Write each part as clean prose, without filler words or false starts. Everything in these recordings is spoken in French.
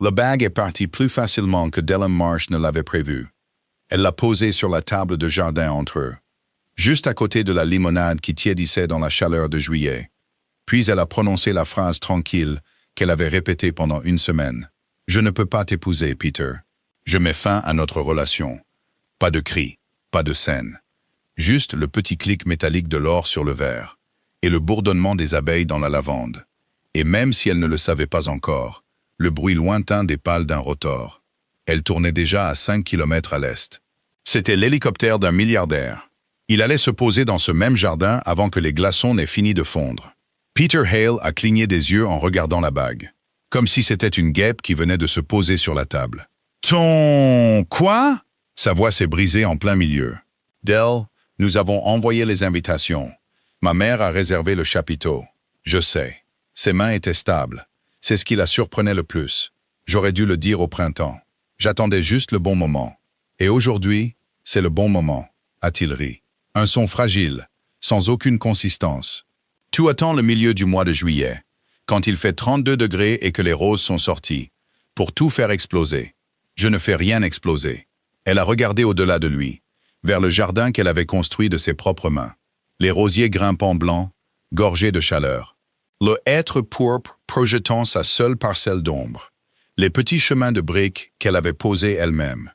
La bague est partie plus facilement que Delamarche ne l'avait prévu. Elle l'a posée sur la table de jardin entre eux, juste à côté de la limonade qui tiédissait dans la chaleur de juillet. Puis elle a prononcé la phrase tranquille qu'elle avait répétée pendant une semaine. « Je ne peux pas t'épouser, Peter. Je mets fin à notre relation. » Pas de cris, pas de scène. Juste le petit clic métallique de l'or sur le verre et le bourdonnement des abeilles dans la lavande. Et même si elle ne le savait pas encore, le bruit lointain des pales d'un rotor. Elle tournait déjà à 5 km à l'est. C'était l'hélicoptère d'un milliardaire. Il allait se poser dans ce même jardin avant que les glaçons n'aient fini de fondre. Peter Hale a cligné des yeux en regardant la bague, comme si c'était une guêpe qui venait de se poser sur la table. « Ton... quoi ?» Sa voix s'est brisée en plein milieu. « Dell, nous avons envoyé les invitations. Ma mère a réservé le chapiteau. Je sais. Ses mains étaient stables. C'est ce qui la surprenait le plus. J'aurais dû le dire au printemps. J'attendais juste le bon moment. Et aujourd'hui, c'est le bon moment, a-t-il ri. Un son fragile, sans aucune consistance. Tu attends le milieu du mois de juillet, quand il fait 32 degrés et que les roses sont sorties, pour tout faire exploser. Je ne fais rien exploser. Elle a regardé au-delà de lui, vers le jardin qu'elle avait construit de ses propres mains. Les rosiers grimpants blancs, gorgés de chaleur. Le hêtre pourpre projetant sa seule parcelle d'ombre. Les petits chemins de briques qu'elle avait posés elle-même.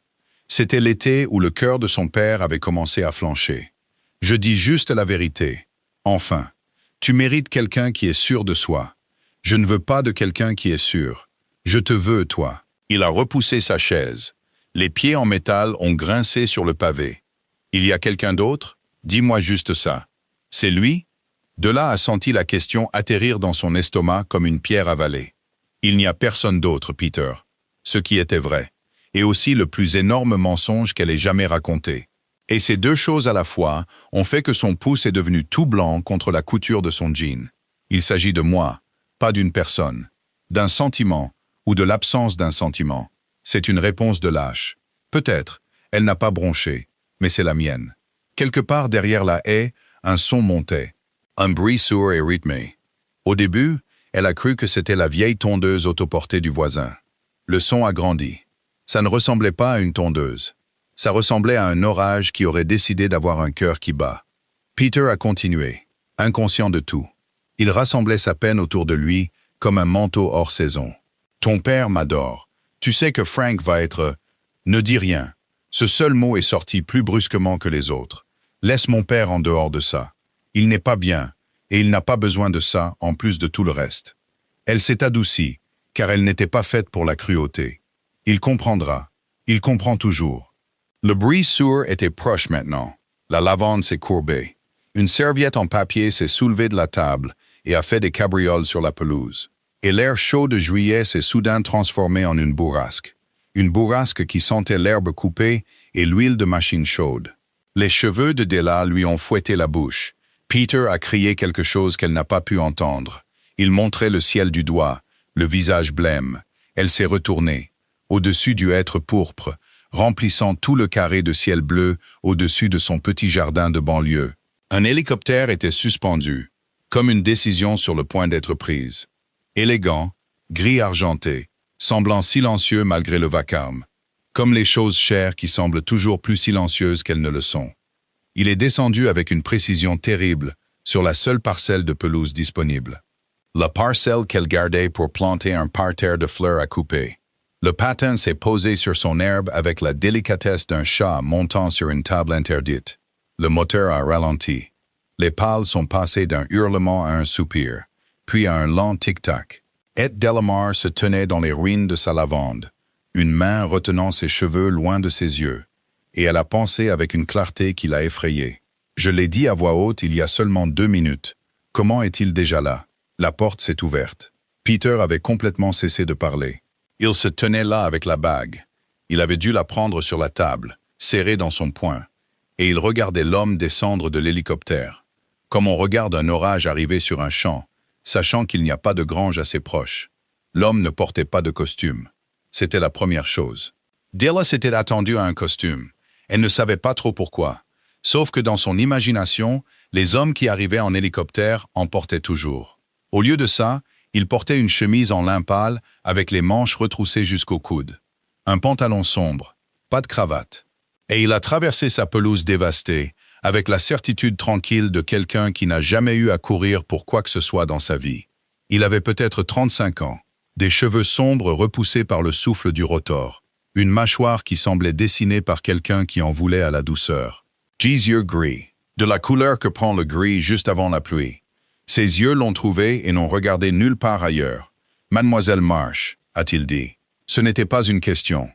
C'était l'été où le cœur de son père avait commencé à flancher. Je dis juste la vérité. Enfin, tu mérites quelqu'un qui est sûr de soi. Je ne veux pas de quelqu'un qui est sûr. Je te veux, toi. Il a repoussé sa chaise. Les pieds en métal ont grincé sur le pavé. Il y a quelqu'un d'autre? Dis-moi juste ça. C'est lui? De là a senti la question atterrir dans son estomac comme une pierre avalée. Il n'y a personne d'autre, Peter. Ce qui était vrai. Et aussi le plus énorme mensonge qu'elle ait jamais raconté. Et ces deux choses à la fois ont fait que son pouce est devenu tout blanc contre la couture de son jean. Il s'agit de moi, pas d'une personne. D'un sentiment, ou de l'absence d'un sentiment. C'est une réponse de lâche. Peut-être, elle n'a pas bronché, mais c'est la mienne. Quelque part derrière la haie, un son montait. Un bruit sourd et rythmé. Au début, elle a cru que c'était la vieille tondeuse autoportée du voisin. Le son a grandi. Ça ne ressemblait pas à une tondeuse. Ça ressemblait à un orage qui aurait décidé d'avoir un cœur qui bat. Peter a continué, inconscient de tout. Il rassemblait sa peine autour de lui comme un manteau hors saison. « Ton père m'adore. Tu sais que Frank va être... » Ne dis rien. Ce seul mot est sorti plus brusquement que les autres. Laisse mon père en dehors de ça. Il n'est pas bien, et il n'a pas besoin de ça en plus de tout le reste. Elle s'est adoucie, car elle n'était pas faite pour la cruauté. Il comprendra. Il comprend toujours. Le bruit sourd était proche maintenant. La lavande s'est courbée. Une serviette en papier s'est soulevée de la table et a fait des cabrioles sur la pelouse. Et l'air chaud de juillet s'est soudain transformé en une bourrasque. Une bourrasque qui sentait l'herbe coupée et l'huile de machine chaude. Les cheveux de Della lui ont fouetté la bouche. Peter a crié quelque chose qu'elle n'a pas pu entendre. Il montrait le ciel du doigt, le visage blême. Elle s'est retournée, au-dessus du hêtre pourpre, remplissant tout le carré de ciel bleu au-dessus de son petit jardin de banlieue. Un hélicoptère était suspendu, comme une décision sur le point d'être prise. Élégant, gris argenté, semblant silencieux malgré le vacarme, comme les choses chères qui semblent toujours plus silencieuses qu'elles ne le sont. Il est descendu avec une précision terrible sur la seule parcelle de pelouse disponible. La parcelle qu'elle gardait pour planter un parterre de fleurs à couper. Le patin s'est posé sur son herbe avec la délicatesse d'un chat montant sur une table interdite. Le moteur a ralenti. Les pales sont passées d'un hurlement à un soupir, puis à un lent tic-tac. Ed Delamar se tenait dans les ruines de sa lavande, une main retenant ses cheveux loin de ses yeux, et elle a pensé avec une clarté qui l'a effrayée. Je l'ai dit à voix haute il y a seulement 2 minutes. Comment est-il déjà là? La porte s'est ouverte. Peter avait complètement cessé de parler. Il se tenait là avec la bague. Il avait dû la prendre sur la table, serrée dans son poing, et il regardait l'homme descendre de l'hélicoptère, comme on regarde un orage arriver sur un champ, sachant qu'il n'y a pas de grange assez proche. L'homme ne portait pas de costume. C'était la première chose. Della s'était attendue à un costume. Elle ne savait pas trop pourquoi. Sauf que dans son imagination, les hommes qui arrivaient en hélicoptère en portaient toujours. Au lieu de ça, Il portait une chemise en lin pâle avec les manches retroussées jusqu'au coude. Un pantalon sombre, pas de cravate. Et il a traversé sa pelouse dévastée avec la certitude tranquille de quelqu'un qui n'a jamais eu à courir pour quoi que ce soit dans sa vie. Il avait peut-être 35 ans, des cheveux sombres repoussés par le souffle du rotor, une mâchoire qui semblait dessinée par quelqu'un qui en voulait à la douceur. Ses yeux gris, de la couleur que prend le gris juste avant la pluie. Ses yeux l'ont trouvé et n'ont regardé nulle part ailleurs. « Mademoiselle Marsh », a-t-il dit. « Ce n'était pas une question. »«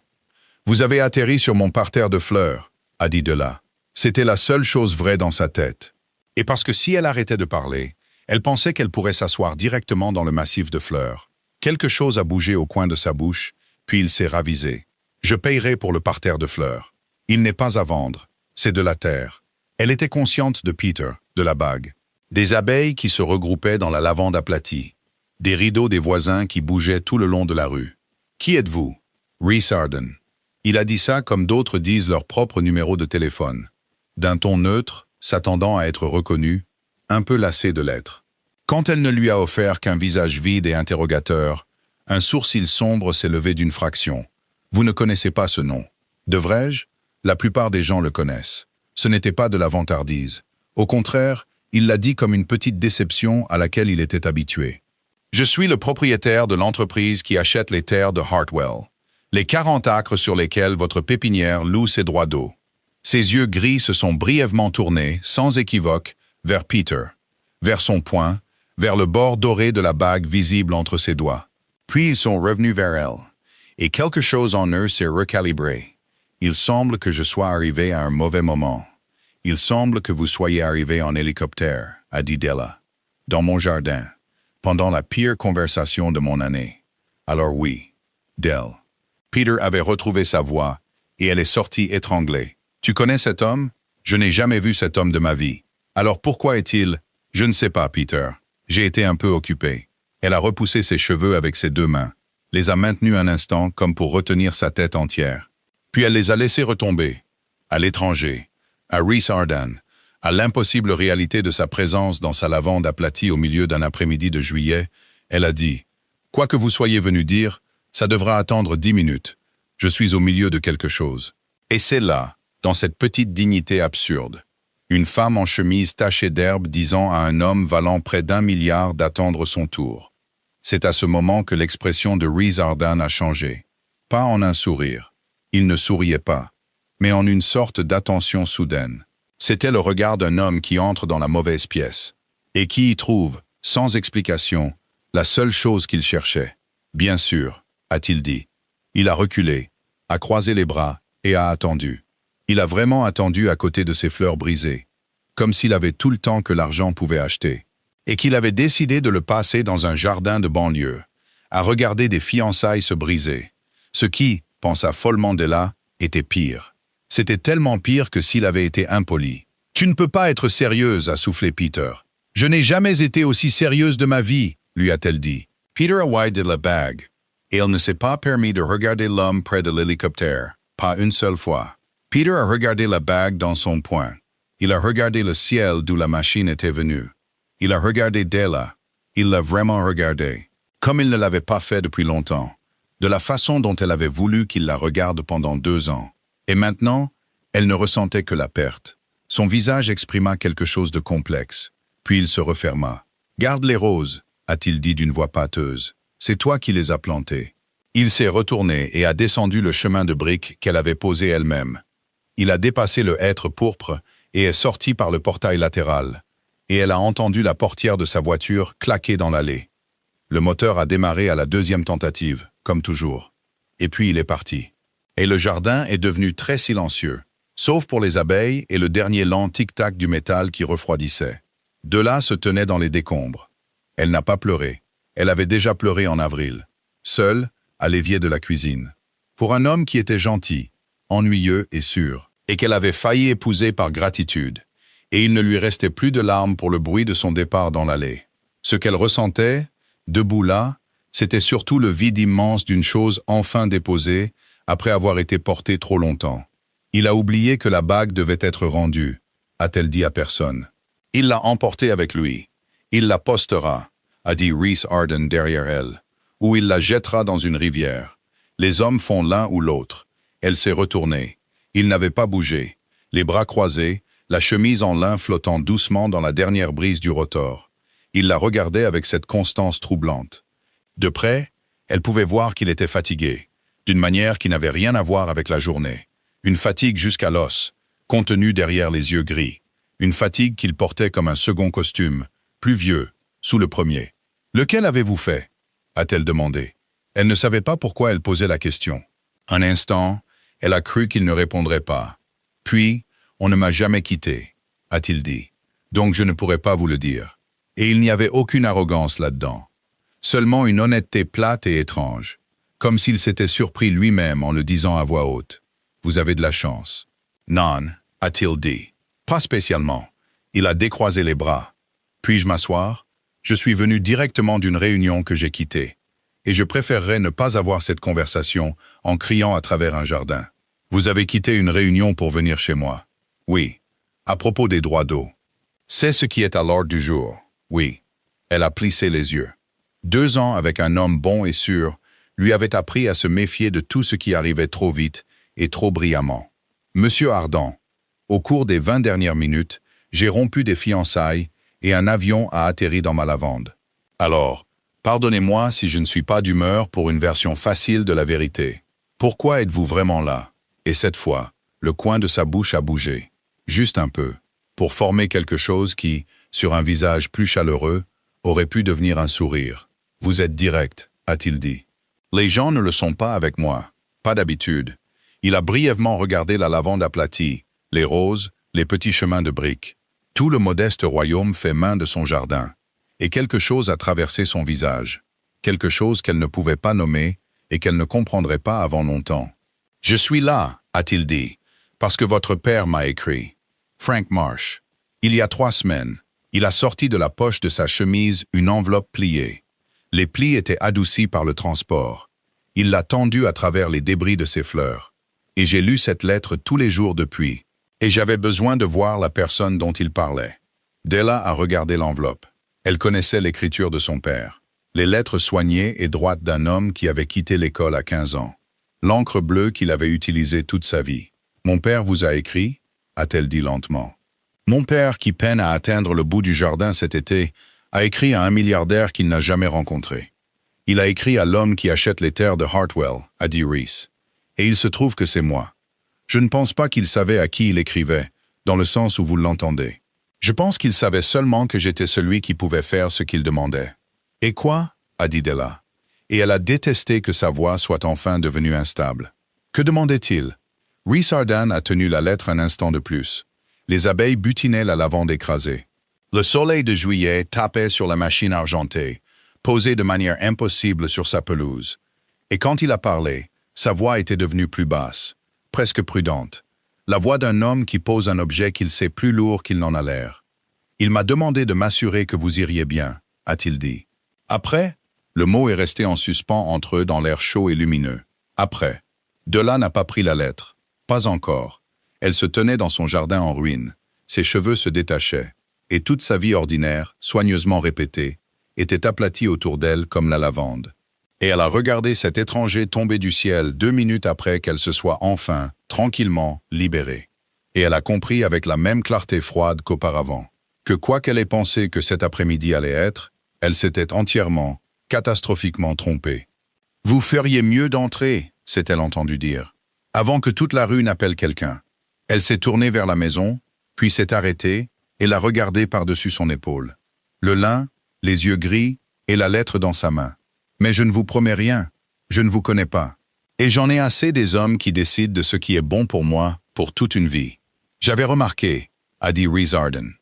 Vous avez atterri sur mon parterre de fleurs », a dit Della. C'était la seule chose vraie dans sa tête. Et parce que si elle arrêtait de parler, elle pensait qu'elle pourrait s'asseoir directement dans le massif de fleurs. Quelque chose a bougé au coin de sa bouche, puis il s'est ravisé. « Je payerai pour le parterre de fleurs. Il n'est pas à vendre. C'est de la terre. » Elle était consciente de Peter, de la bague. Des abeilles qui se regroupaient dans la lavande aplatie. Des rideaux des voisins qui bougeaient tout le long de la rue. « Qui êtes-vous » ? « Rhys Arden. » Il a dit ça comme d'autres disent leur propre numéro de téléphone. D'un ton neutre, s'attendant à être reconnu, un peu lassé de l'être. Quand elle ne lui a offert qu'un visage vide et interrogateur, un sourcil sombre s'est levé d'une fraction. « Vous ne connaissez pas ce nom. » « Devrais-je ? La plupart des gens le connaissent. Ce n'était pas de la vantardise. Au contraire, il l'a dit comme une petite déception à laquelle il était habitué. « Je suis le propriétaire de l'entreprise qui achète les terres de Hartwell, les 40 acres sur lesquels votre pépinière loue ses droits d'eau. » Ses yeux gris se sont brièvement tournés, sans équivoque, vers Peter, vers son poing, vers le bord doré de la bague visible entre ses doigts. Puis ils sont revenus vers elle, et quelque chose en eux s'est recalibré. « Il semble que je sois arrivé à un mauvais moment. Il semble que vous soyez arrivé en hélicoptère, » a dit Della, « dans mon jardin, pendant la pire conversation de mon année. Alors oui, Dell. » Peter avait retrouvé sa voix, et elle est sortie étranglée. « Tu connais cet homme ? Je n'ai jamais vu cet homme de ma vie. Alors pourquoi est-il… » « Je ne sais pas, Peter. J'ai été un peu occupé. » Elle a repoussé ses cheveux avec ses deux mains, les a maintenus un instant comme pour retenir sa tête entière. Puis elle les a laissés retomber. À l'étranger, à Rhys Arden, à l'impossible réalité de sa présence dans sa lavande aplatie au milieu d'un après-midi de juillet, elle a dit « Quoi que vous soyez venu dire, ça devra attendre 10 minutes. Je suis au milieu de quelque chose. » Et c'est là, dans cette petite dignité absurde, une femme en chemise tachée d'herbe disant à un homme valant près d'1 milliard d'attendre son tour. C'est à ce moment que l'expression de Rhys Arden a changé. Pas en un sourire. Il ne souriait pas, mais en une sorte d'attention soudaine. C'était le regard d'un homme qui entre dans la mauvaise pièce, et qui y trouve, sans explication, la seule chose qu'il cherchait. « Bien sûr », a-t-il dit. Il a reculé, a croisé les bras et a attendu. Il a vraiment attendu à côté de ses fleurs brisées, comme s'il avait tout le temps que l'argent pouvait acheter, et qu'il avait décidé de le passer dans un jardin de banlieue, à regarder des fiançailles se briser. Ce qui, pensa follement Della, était pire. C'était tellement pire que s'il avait été impoli. « Tu ne peux pas être sérieuse », a soufflé Peter. « Je n'ai jamais été aussi sérieuse de ma vie », lui a-t-elle dit. Peter a vidé la bague, et elle ne s'est pas permis de regarder l'homme près de l'hélicoptère, pas une seule fois. Peter a regardé la bague dans son poing. Il a regardé le ciel d'où la machine était venue. Il a regardé Della. Il l'a vraiment regardé, comme il ne l'avait pas fait depuis longtemps, de la façon dont elle avait voulu qu'il la regarde pendant 2 ans. Et maintenant, elle ne ressentait que la perte. Son visage exprima quelque chose de complexe. Puis il se referma. « Garde les roses », a-t-il dit d'une voix pâteuse. « C'est toi qui les as plantées. » Il s'est retourné et a descendu le chemin de briques qu'elle avait posé elle-même. Il a dépassé le hêtre pourpre et est sorti par le portail latéral, et elle a entendu la portière de sa voiture claquer dans l'allée. Le moteur a démarré à la 2e tentative, comme toujours. Et puis il est parti. Et le jardin est devenu très silencieux, sauf pour les abeilles et le dernier lent tic-tac du métal qui refroidissait. Della se tenait dans les décombres. Elle n'a pas pleuré. Elle avait déjà pleuré en avril, seule, à l'évier de la cuisine. Pour un homme qui était gentil, ennuyeux et sûr, et qu'elle avait failli épouser par gratitude, et il ne lui restait plus de larmes pour le bruit de son départ dans l'allée. Ce qu'elle ressentait, debout là, c'était surtout le vide immense d'une chose enfin déposée, après avoir été portée trop longtemps. Il a oublié que la bague devait être rendue, a-t-elle dit à personne. Il l'a emportée avec lui. Il la postera, a dit Rhys Arden derrière elle, ou il la jettera dans une rivière. Les hommes font l'un ou l'autre. Elle s'est retournée. Il n'avait pas bougé, les bras croisés, la chemise en lin flottant doucement dans la dernière brise du rotor. Il la regardait avec cette constance troublante. De près, elle pouvait voir qu'il était fatigué, d'une manière qui n'avait rien à voir avec la journée. Une fatigue jusqu'à l'os, contenue derrière les yeux gris. Une fatigue qu'il portait comme un second costume, plus vieux, sous le premier. « Lequel avez-vous fait » a-t-elle demandé. Elle ne savait pas pourquoi elle posait la question. Un instant, elle a cru qu'il ne répondrait pas. Puis, « On ne m'a jamais quitté » a-t-il dit. « Donc je ne pourrais pas vous le dire. » Et il n'y avait aucune arrogance là-dedans. Seulement une honnêteté plate et étrange, comme s'il s'était surpris lui-même en le disant à voix haute. « Vous avez de la chance. »« Non » a-t-il dit. « Pas spécialement. » Il a décroisé les bras. « Puis-je m'asseoir ? Je suis venu directement d'une réunion que j'ai quittée. Et je préférerais ne pas avoir cette conversation en criant à travers un jardin. Vous avez quitté une réunion pour venir chez moi. Oui. À propos des droits d'eau. C'est ce qui est à l'ordre du jour. Oui. Elle a plissé les yeux. 2 ans avec un homme bon et sûr lui avait appris à se méfier de tout ce qui arrivait trop vite et trop brillamment. Monsieur Ardan, au cours des 20 dernières minutes, j'ai rompu des fiançailles et un avion a atterri dans ma lavande. Alors, pardonnez-moi si je ne suis pas d'humeur pour une version facile de la vérité. Pourquoi êtes-vous vraiment là? Et cette fois, le coin de sa bouche a bougé. Juste un peu, pour former quelque chose qui, sur un visage plus chaleureux, aurait pu devenir un sourire. Vous êtes direct, a-t-il dit. Les gens ne le sont pas avec moi. Pas d'habitude. Il a brièvement regardé la lavande aplatie, les roses, les petits chemins de briques. Tout le modeste royaume fait main de son jardin. Et quelque chose a traversé son visage. Quelque chose qu'elle ne pouvait pas nommer et qu'elle ne comprendrait pas avant longtemps. « Je suis là, a-t-il dit, parce que votre père m'a écrit. Frank Marsh. Il y a 3 semaines, il a sorti de la poche de sa chemise une enveloppe pliée. Les plis étaient adoucis par le transport. Il l'a tendue à travers les débris de ses fleurs. Et j'ai lu cette lettre tous les jours depuis. Et j'avais besoin de voir la personne dont il parlait. » Della a regardé l'enveloppe. Elle connaissait l'écriture de son père. Les lettres soignées et droites d'un homme qui avait quitté l'école à 15 ans. L'encre bleue qu'il avait utilisée toute sa vie. « Mon père vous a écrit » a-t-elle dit lentement. Mon père, qui peine à atteindre le bout du jardin cet été, a écrit à un milliardaire qu'il n'a jamais rencontré. Il a écrit à l'homme qui achète les terres de Hartwell, a dit Rhys. Et il se trouve que c'est moi. Je ne pense pas qu'il savait à qui il écrivait, dans le sens où vous l'entendez. Je pense qu'il savait seulement que j'étais celui qui pouvait faire ce qu'il demandait. « Et quoi ?» a dit Della. Et elle a détesté que sa voix soit enfin devenue instable. Que demandait-il? Rhys Arden a tenu la lettre un instant de plus. Les abeilles butinaient la lavande écrasée. Le soleil de juillet tapait sur la machine argentée, posée de manière impossible sur sa pelouse. Et quand il a parlé, sa voix était devenue plus basse, presque prudente. La voix d'un homme qui pose un objet qu'il sait plus lourd qu'il n'en a l'air. « Il m'a demandé de m'assurer que vous iriez bien », a-t-il dit. « Après ?» Le mot est resté en suspens entre eux dans l'air chaud et lumineux. « Après ?» Della n'a pas pris la lettre. Pas encore. Elle se tenait dans son jardin en ruine. Ses cheveux se détachaient. Et toute sa vie ordinaire, soigneusement répétée, était aplatie autour d'elle comme la lavande. Et elle a regardé cet étranger tomber du ciel 2 minutes après qu'elle se soit enfin, tranquillement, libérée. Et elle a compris avec la même clarté froide qu'auparavant, que quoi qu'elle ait pensé que cet après-midi allait être, elle s'était entièrement, catastrophiquement trompée. « Vous feriez mieux d'entrer », s'est-elle entendue dire, « avant que toute la rue n'appelle quelqu'un. » Elle s'est tournée vers la maison, puis s'est arrêtée, et l'a regardé par-dessus son épaule. Le lin, les yeux gris, et la lettre dans sa main. « Mais je ne vous promets rien, je ne vous connais pas. Et j'en ai assez des hommes qui décident de ce qui est bon pour moi, pour toute une vie. J'avais remarqué, » a dit Rhys Arden.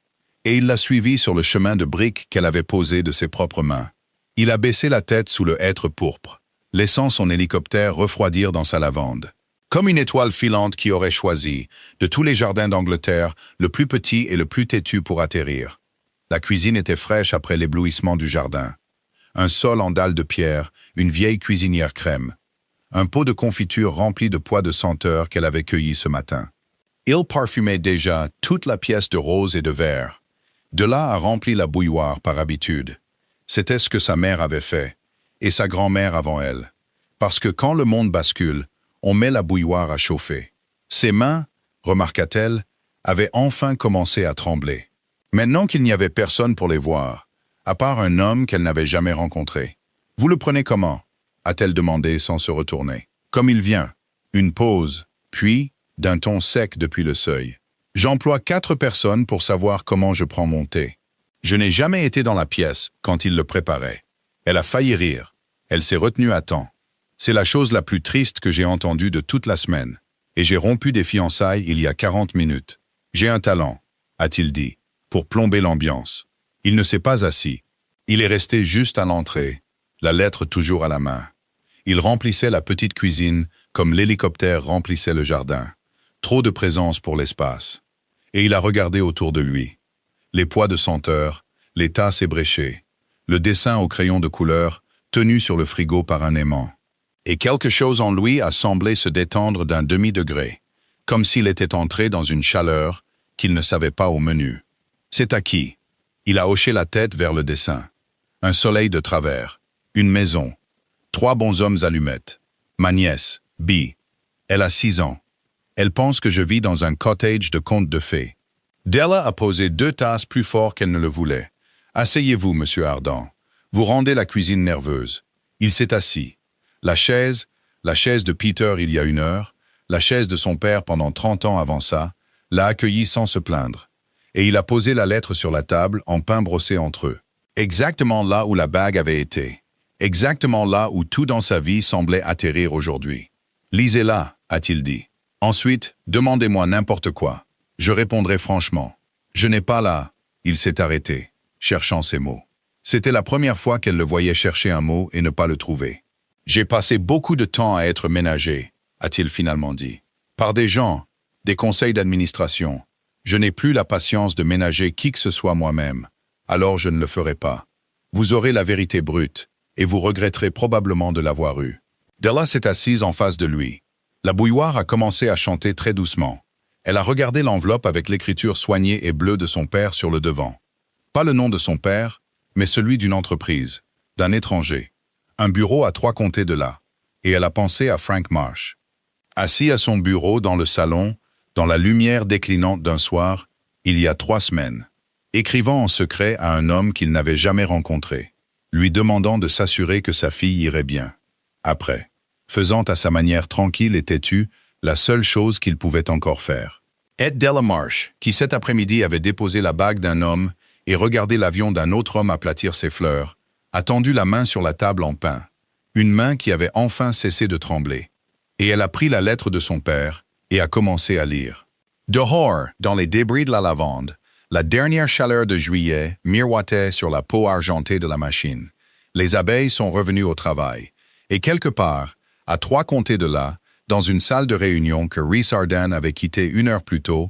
Et il l'a suivi sur le chemin de briques qu'elle avait posé de ses propres mains. Il a baissé la tête sous le hêtre pourpre, laissant son hélicoptère refroidir dans sa lavande. Comme une étoile filante qui aurait choisi, de tous les jardins d'Angleterre, le plus petit et le plus têtu pour atterrir. La cuisine était fraîche après l'éblouissement du jardin. Un sol en dalles de pierre, une vieille cuisinière crème. Un pot de confiture rempli de pois de senteur qu'elle avait cueilli ce matin. Il parfumait déjà toute la pièce de rose et de vert. De là a rempli la bouilloire par habitude. C'était ce que sa mère avait fait, et sa grand-mère avant elle. Parce que quand le monde bascule, on met la bouilloire à chauffer. Ses mains, remarqua-t-elle, avaient enfin commencé à trembler. Maintenant qu'il n'y avait personne pour les voir, à part un homme qu'elle n'avait jamais rencontré. « Vous le prenez comment » a-t-elle demandé sans se retourner. « Comme il vient. » Une pause, puis, d'un ton sec depuis le seuil. « J'emploie 4 personnes pour savoir comment je prends mon thé. Je n'ai jamais été dans la pièce quand il le préparait. » Elle a failli rire. Elle s'est retenue à temps. « C'est la chose la plus triste que j'ai entendue de toute la semaine. Et j'ai rompu des fiançailles il y a 40 minutes. J'ai un talent, a-t-il dit, pour plomber l'ambiance. Il ne s'est pas assis. Il est resté juste à l'entrée, la lettre toujours à la main. Il remplissait la petite cuisine comme l'hélicoptère remplissait le jardin. Trop de présence pour l'espace. Et il a regardé autour de lui. Les pois de senteur, les tasses ébréchées, le dessin au crayon de couleur tenu sur le frigo par un aimant. Et quelque chose en lui a semblé se détendre d'un demi-degré, comme s'il était entré dans une chaleur qu'il ne savait pas au menu. C'est à qui? Il a hoché la tête vers le dessin. Un soleil de travers, une maison, 3 bonshommes allumettes. Ma nièce, Bee. Elle a 6 ans. Elle pense que je vis dans un cottage de conte de fées. Della a posé 2 tasses plus fort qu'elle ne le voulait. Asseyez-vous, monsieur Ardent. Vous rendez la cuisine nerveuse. Il s'est assis. La chaise de Peter il y a 1 heure, la chaise de son père pendant 30 ans avant ça, l'a accueilli sans se plaindre. Et il a posé la lettre sur la table en pain brossé entre eux. Exactement là où la bague avait été. Exactement là où tout dans sa vie semblait atterrir aujourd'hui. Lisez-la, a-t-il dit. Ensuite, demandez-moi n'importe quoi. Je répondrai franchement. Je n'ai pas là. Il s'est arrêté, cherchant ses mots. C'était la première fois qu'elle le voyait chercher un mot et ne pas le trouver. J'ai passé beaucoup de temps à être ménagé, a-t-il finalement dit. Par des gens, des conseils d'administration. Je n'ai plus la patience de ménager qui que ce soit moi-même. Alors je ne le ferai pas. Vous aurez la vérité brute, et vous regretterez probablement de l'avoir eue. Della s'est assise en face de lui. La bouilloire a commencé à chanter très doucement. Elle a regardé l'enveloppe avec l'écriture soignée et bleue de son père sur le devant. Pas le nom de son père, mais celui d'une entreprise, d'un étranger. Un bureau à 3 comtés de là. Et elle a pensé à Frank Marsh. Assis à son bureau dans le salon, dans la lumière déclinante d'un soir, il y a 3 semaines. Écrivant en secret à un homme qu'il n'avait jamais rencontré. Lui demandant de s'assurer que sa fille irait bien. Après, faisant à sa manière tranquille et têtue la seule chose qu'il pouvait encore faire. Ed Della Marsh, qui cet après-midi avait déposé la bague d'un homme et regardé l'avion d'un autre homme aplatir ses fleurs, a tendu la main sur la table en pain, une main qui avait enfin cessé de trembler. Et elle a pris la lettre de son père et a commencé à lire. Dehors, dans les débris de la lavande, la dernière chaleur de juillet miroitait sur la peau argentée de la machine. Les abeilles sont revenues au travail. Et quelque part, à 3 comtés de là, dans une salle de réunion que Rhys Arden avait quittée 1 heure plus tôt,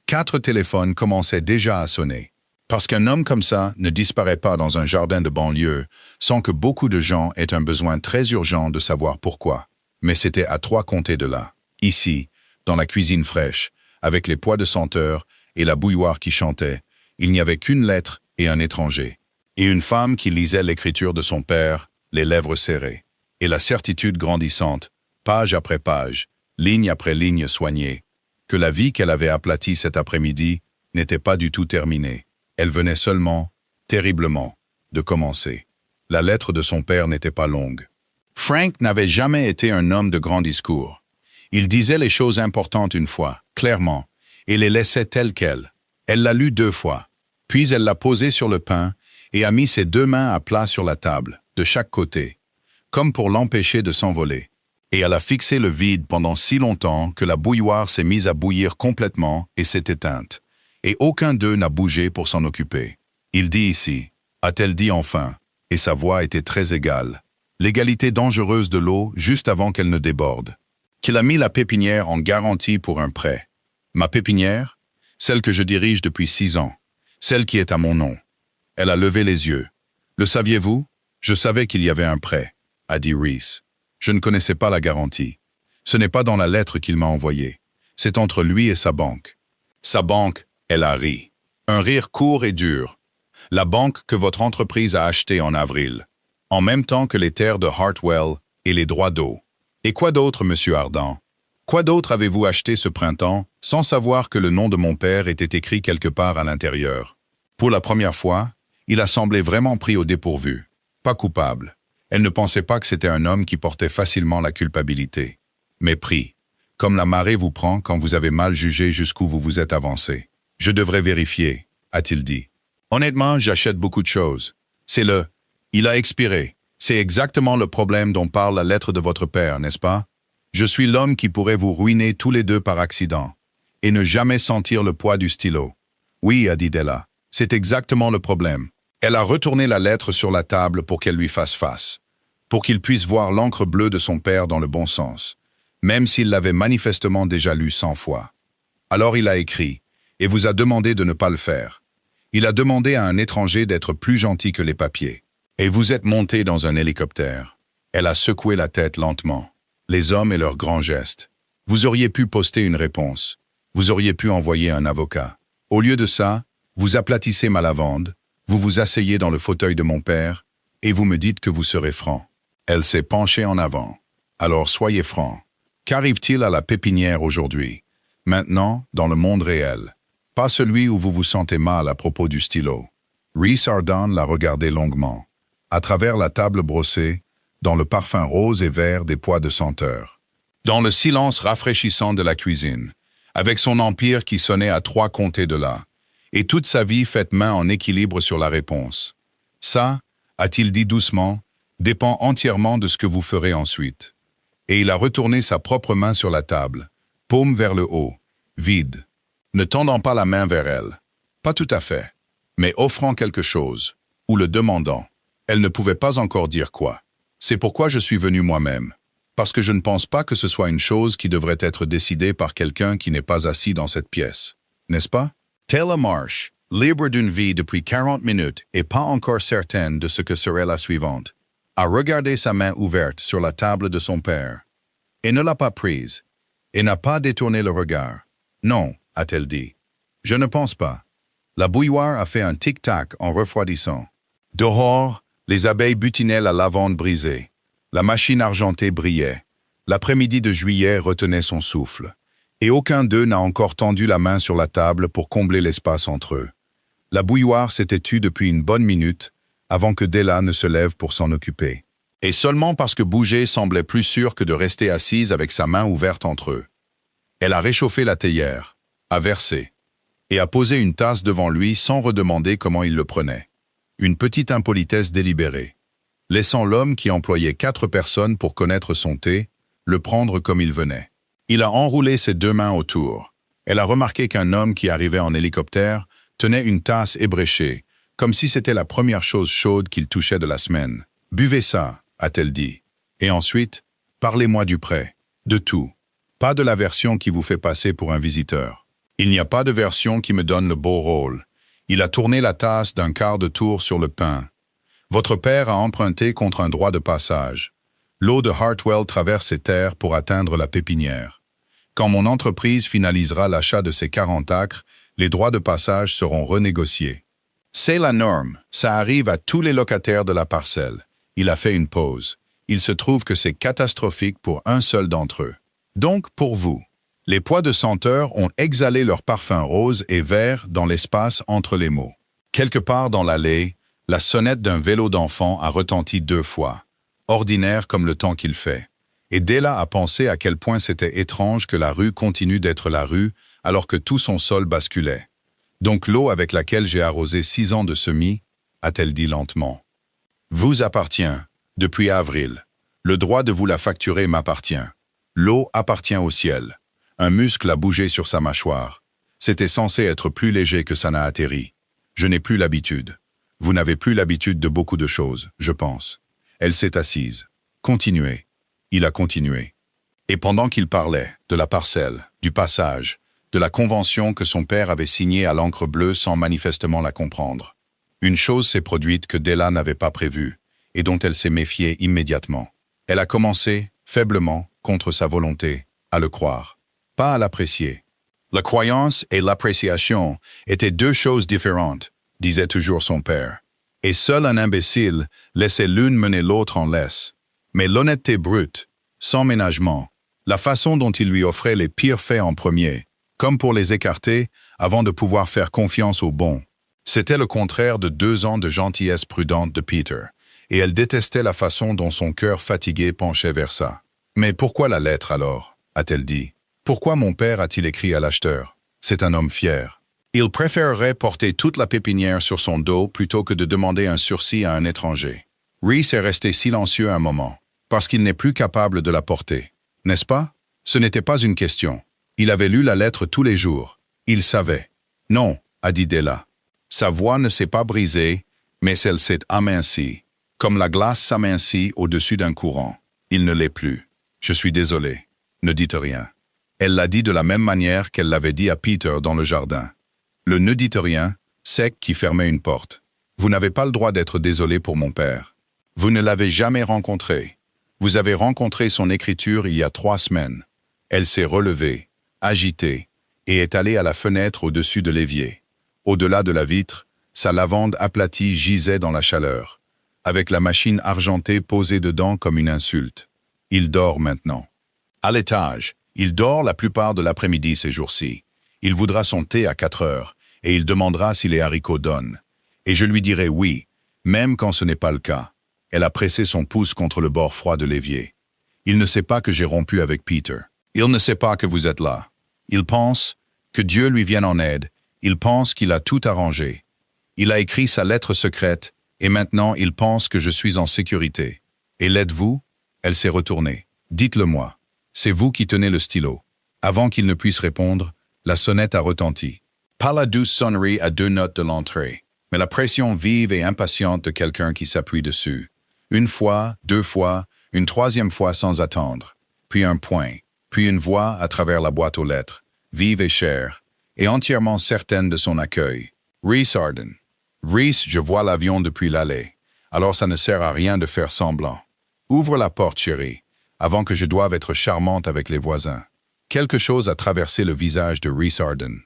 4 téléphones commençaient déjà à sonner. Parce qu'un homme comme ça ne disparaît pas dans un jardin de banlieue sans que beaucoup de gens aient un besoin très urgent de savoir pourquoi. Mais c'était à 3 comtés de là, ici, dans la cuisine fraîche, avec les pois de senteur et la bouilloire qui chantait, il n'y avait qu'une lettre et un étranger. Et une femme qui lisait l'écriture de son père, les lèvres serrées. Et la certitude grandissante, page après page, ligne après ligne soignée, que la vie qu'elle avait aplatie cet après-midi n'était pas du tout terminée. Elle venait seulement, terriblement, de commencer. La lettre de son père n'était pas longue. Frank n'avait jamais été un homme de grand discours. Il disait les choses importantes une fois, clairement, et les laissait telles quelles. Elle l'a lu 2 fois. Puis elle l'a posé sur le pain et a mis ses 2 mains à plat sur la table, de chaque côté, comme pour l'empêcher de s'envoler. Et elle a fixé le vide pendant si longtemps que la bouilloire s'est mise à bouillir complètement et s'est éteinte. Et aucun d'eux n'a bougé pour s'en occuper. Il dit ici, a-t-elle dit enfin, et sa voix était très égale, l'égalité dangereuse de l'eau juste avant qu'elle ne déborde, qu'il a mis la pépinière en garantie pour un prêt. Ma pépinière, celle que je dirige depuis 6 ans, celle qui est à mon nom. Elle a levé les yeux. Le saviez-vous? Je savais qu'il y avait un prêt, a dit Rhys. Je ne connaissais pas la garantie. Ce n'est pas dans la lettre qu'il m'a envoyée. C'est entre lui et sa banque. Sa banque, elle a ri. Un rire court et dur. La banque que votre entreprise a achetée en avril, en même temps que les terres de Hartwell et les droits d'eau. Et quoi d'autre, monsieur Ardent? Quoi d'autre avez-vous acheté ce printemps, sans savoir que le nom de mon père était écrit quelque part à l'intérieur? Pour la première fois, il a semblé vraiment pris au dépourvu. Pas coupable. Elle ne pensait pas que c'était un homme qui portait facilement la culpabilité. Mais pris. Comme la marée vous prend quand vous avez mal jugé jusqu'où vous vous êtes avancé. Je devrais vérifier, a-t-il dit. Honnêtement, j'achète beaucoup de choses. Il a expiré. C'est exactement le problème dont parle la lettre de votre père, n'est-ce pas? Je suis l'homme qui pourrait vous ruiner tous les deux par accident. Et ne jamais sentir le poids du stylo. Oui, a dit Della. C'est exactement le problème. Elle a retourné la lettre sur la table pour qu'elle lui fasse face. Pour qu'il puisse voir l'encre bleue de son père dans le bon sens. Même s'il l'avait manifestement déjà lu 100 fois. Alors il a écrit, et vous a demandé de ne pas le faire. Il a demandé à un étranger d'être plus gentil que les papiers. Et vous êtes monté dans un hélicoptère. Elle a secoué la tête lentement. Les hommes et leurs grands gestes. Vous auriez pu poster une réponse. Vous auriez pu envoyer un avocat. Au lieu de ça, vous aplatissez ma lavande, vous vous asseyez dans le fauteuil de mon père, et vous me dites que vous serez franc. Elle s'est penchée en avant. Alors soyez franc. Qu'arrive-t-il à la pépinière aujourd'hui? Maintenant, dans le monde réel. Pas celui où vous vous sentez mal à propos du stylo. Rhys Ardent l'a regardé longuement. À travers la table brossée, dans le parfum rose et vert des pois de senteur. Dans le silence rafraîchissant de la cuisine, avec son empire qui sonnait à 3 comtés de là, et toute sa vie faite main en équilibre sur la réponse. Ça, a-t-il dit doucement, dépend entièrement de ce que vous ferez ensuite. Et il a retourné sa propre main sur la table, paume vers le haut, vide, ne tendant pas la main vers elle. Pas tout à fait, mais offrant quelque chose, ou le demandant. Elle ne pouvait pas encore dire quoi. C'est pourquoi je suis venu moi-même. Parce que je ne pense pas que ce soit une chose qui devrait être décidée par quelqu'un qui n'est pas assis dans cette pièce. N'est-ce pas? Taylor Marsh, libre d'une vie depuis 40 minutes et pas encore certaine de ce que serait la suivante, a regardé sa main ouverte sur la table de son père. Et ne l'a pas prise. Et n'a pas détourné le regard. Non, a-t-elle dit. Je ne pense pas. La bouilloire a fait un tic-tac en refroidissant. Dehors, les abeilles butinaient la lavande brisée. La machine argentée brillait. L'après-midi de juillet retenait son souffle. Et aucun d'eux n'a encore tendu la main sur la table pour combler l'espace entre eux. La bouilloire s'était tue depuis une bonne minute, avant que Della ne se lève pour s'en occuper. Et seulement parce que bouger semblait plus sûr que de rester assise avec sa main ouverte entre eux. Elle a réchauffé la théière, a versé, et a posé une tasse devant lui sans redemander comment il le prenait. Une petite impolitesse délibérée, laissant l'homme qui employait 4 personnes pour connaître son thé, le prendre comme il venait. Il a enroulé ses 2 mains autour. Elle a remarqué qu'un homme qui arrivait en hélicoptère tenait une tasse ébréchée, comme si c'était la première chose chaude qu'il touchait de la semaine. « Buvez ça », a-t-elle dit. Et ensuite, parlez-moi du prêt, de tout. Pas de la version qui vous fait passer pour un visiteur. Il n'y a pas de version qui me donne le beau rôle. Il a tourné la tasse d'un quart de tour sur le pain. Votre père a emprunté contre un droit de passage. L'eau de Hartwell traverse ces terres pour atteindre la pépinière. Quand mon entreprise finalisera l'achat de ces 40 acres, les droits de passage seront renégociés. C'est la norme, ça arrive à tous les locataires de la parcelle. Il a fait une pause. Il se trouve que c'est catastrophique pour un seul d'entre eux. Donc, pour vous, les pois de senteur ont exhalé leur parfum rose et vert dans l'espace entre les mots. Quelque part dans l'allée, la sonnette d'un vélo d'enfant a retenti 2 fois, ordinaire comme le temps qu'il fait. Et Della a pensé à quel point c'était étrange que la rue continue d'être la rue alors que tout son sol basculait. Donc l'eau avec laquelle j'ai arrosé 6 ans de semis, a-t-elle dit lentement, vous appartient, depuis avril. Le droit de vous la facturer m'appartient. L'eau appartient au ciel. Un muscle a bougé sur sa mâchoire. C'était censé être plus léger que ça n'a atterri. Je n'ai plus l'habitude. Vous n'avez plus l'habitude de beaucoup de choses, je pense. Elle s'est assise. Continuez. Il a continué. Et pendant qu'il parlait, de la parcelle, du passage, de la convention que son père avait signée à l'encre bleue sans manifestement la comprendre. Une chose s'est produite que Della n'avait pas prévue, et dont elle s'est méfiée immédiatement. Elle a commencé, faiblement, contre sa volonté, à le croire. Pas à l'apprécier. La croyance et l'appréciation étaient 2 choses différentes, disait toujours son père. Et seul un imbécile laissait l'une mener l'autre en laisse. Mais l'honnêteté brute, sans ménagement, la façon dont il lui offrait les pires faits en premier, comme pour les écarter avant de pouvoir faire confiance aux bons. C'était le contraire de 2 ans de gentillesse prudente de Peter, et elle détestait la façon dont son cœur fatigué penchait vers ça. « Mais pourquoi la lettre alors ?» a-t-elle dit. « Pourquoi mon père a-t-il écrit à l'acheteur? C'est un homme fier. Il préférerait porter toute la pépinière sur son dos plutôt que de demander un sursis à un étranger. » Reese est resté silencieux un moment, parce qu'il n'est plus capable de la porter. N'est-ce pas? Ce n'était pas une question. Il avait lu la lettre tous les jours. Il savait. « Non, » a dit Della. Sa voix ne s'est pas brisée, mais elle s'est amincie, comme la glace s'amincit au-dessus d'un courant. Il ne l'est plus. Je suis désolé. Ne dites rien. Elle l'a dit de la même manière qu'elle l'avait dit à Peter dans le jardin. Le ne dites rien, sec qui fermait une porte. Vous n'avez pas le droit d'être désolé pour mon père. Vous ne l'avez jamais rencontré. Vous avez rencontré son écriture il y a 3 semaines. Elle s'est relevée, agitée, et est allée à la fenêtre au-dessus de l'évier. Au-delà de la vitre, sa lavande aplatie gisait dans la chaleur, avec la machine argentée posée dedans comme une insulte. Il dort maintenant. À l'étage, il dort la plupart de l'après-midi ces jours-ci. Il voudra son thé à 4 heures, et il demandera si les haricots donnent. Et je lui dirai oui, même quand ce n'est pas le cas. Elle a pressé son pouce contre le bord froid de l'évier. Il ne sait pas que j'ai rompu avec Peter. Il ne sait pas que vous êtes là. Il pense que Dieu lui vienne en aide. Il pense qu'il a tout arrangé. Il a écrit sa lettre secrète, et maintenant il pense que je suis en sécurité. Et l'êtes-vous? Elle s'est retournée. Dites-le-moi. C'est vous qui tenez le stylo. Avant qu'il ne puisse répondre, la sonnette a retenti. Pas la douce sonnerie à 2 notes de l'entrée, mais la pression vive et impatiente de quelqu'un qui s'appuie dessus. 1 fois, 2 fois, une 3e fois sans attendre. Puis un point, puis une voix à travers la boîte aux lettres, vive et chère, et entièrement certaine de son accueil. Reese Arden. Reese, je vois l'avion depuis l'allée, alors ça ne sert à rien de faire semblant. Ouvre la porte, chérie, avant que je doive être charmante avec les voisins. Quelque chose a traversé le visage de Reese Arden.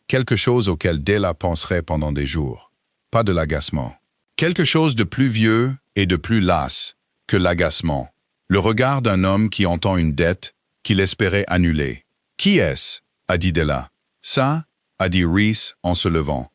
Quelque chose auquel Della penserait pendant des jours. Pas de l'agacement. Quelque chose de plus vieux et de plus las que l'agacement. Le regard d'un homme qui entend une dette qu'il espérait annuler. « Qui est-ce » a dit Della. « Ça » a dit Reese en se levant.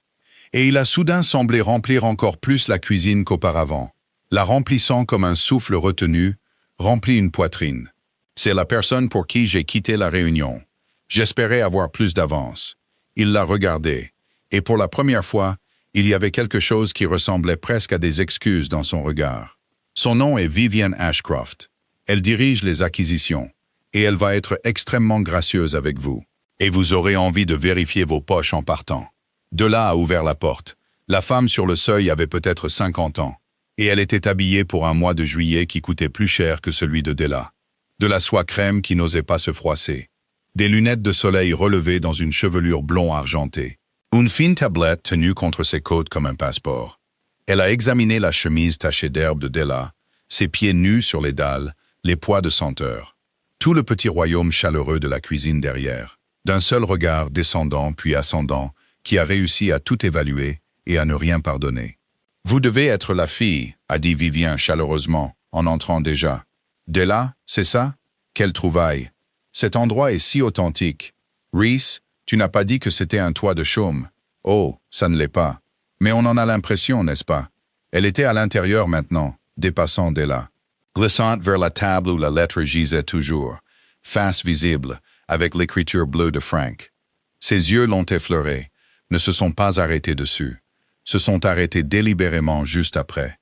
Et il a soudain semblé remplir encore plus la cuisine qu'auparavant. La remplissant comme un souffle retenu, remplit une poitrine. C'est la personne pour qui j'ai quitté la réunion. J'espérais avoir plus d'avance. Il l'a regardé, et pour la première fois, il y avait quelque chose qui ressemblait presque à des excuses dans son regard. Son nom est Vivian Ashcroft. Elle dirige les acquisitions, et elle va être extrêmement gracieuse avec vous. Et vous aurez envie de vérifier vos poches en partant. Della a ouvert la porte. La femme sur le seuil avait peut-être 50 ans, et elle était habillée pour un mois de juillet qui coûtait plus cher que celui de Della. De la soie crème qui n'osait pas se froisser. Des lunettes de soleil relevées dans une chevelure blond argentée. Une fine tablette tenue contre ses côtes comme un passeport. Elle a examiné la chemise tachée d'herbe de Della, ses pieds nus sur les dalles, les pois de senteur. Tout le petit royaume chaleureux de la cuisine derrière. D'un seul regard descendant puis ascendant, qui a réussi à tout évaluer et à ne rien pardonner. « Vous devez être la fille » a dit Vivien chaleureusement, en entrant déjà. « Della, c'est ça? Quelle trouvaille! Cet endroit est si authentique. Reese, tu n'as pas dit que c'était un toit de chaume. Oh, ça ne l'est pas. Mais on en a l'impression, n'est-ce pas? Elle était à l'intérieur maintenant, dépassant Della. Glissante vers la table où la lettre gisait toujours, face visible, avec l'écriture bleue de Frank. Ses yeux l'ont effleurée, ne se sont pas arrêtés dessus, se sont arrêtés délibérément juste après.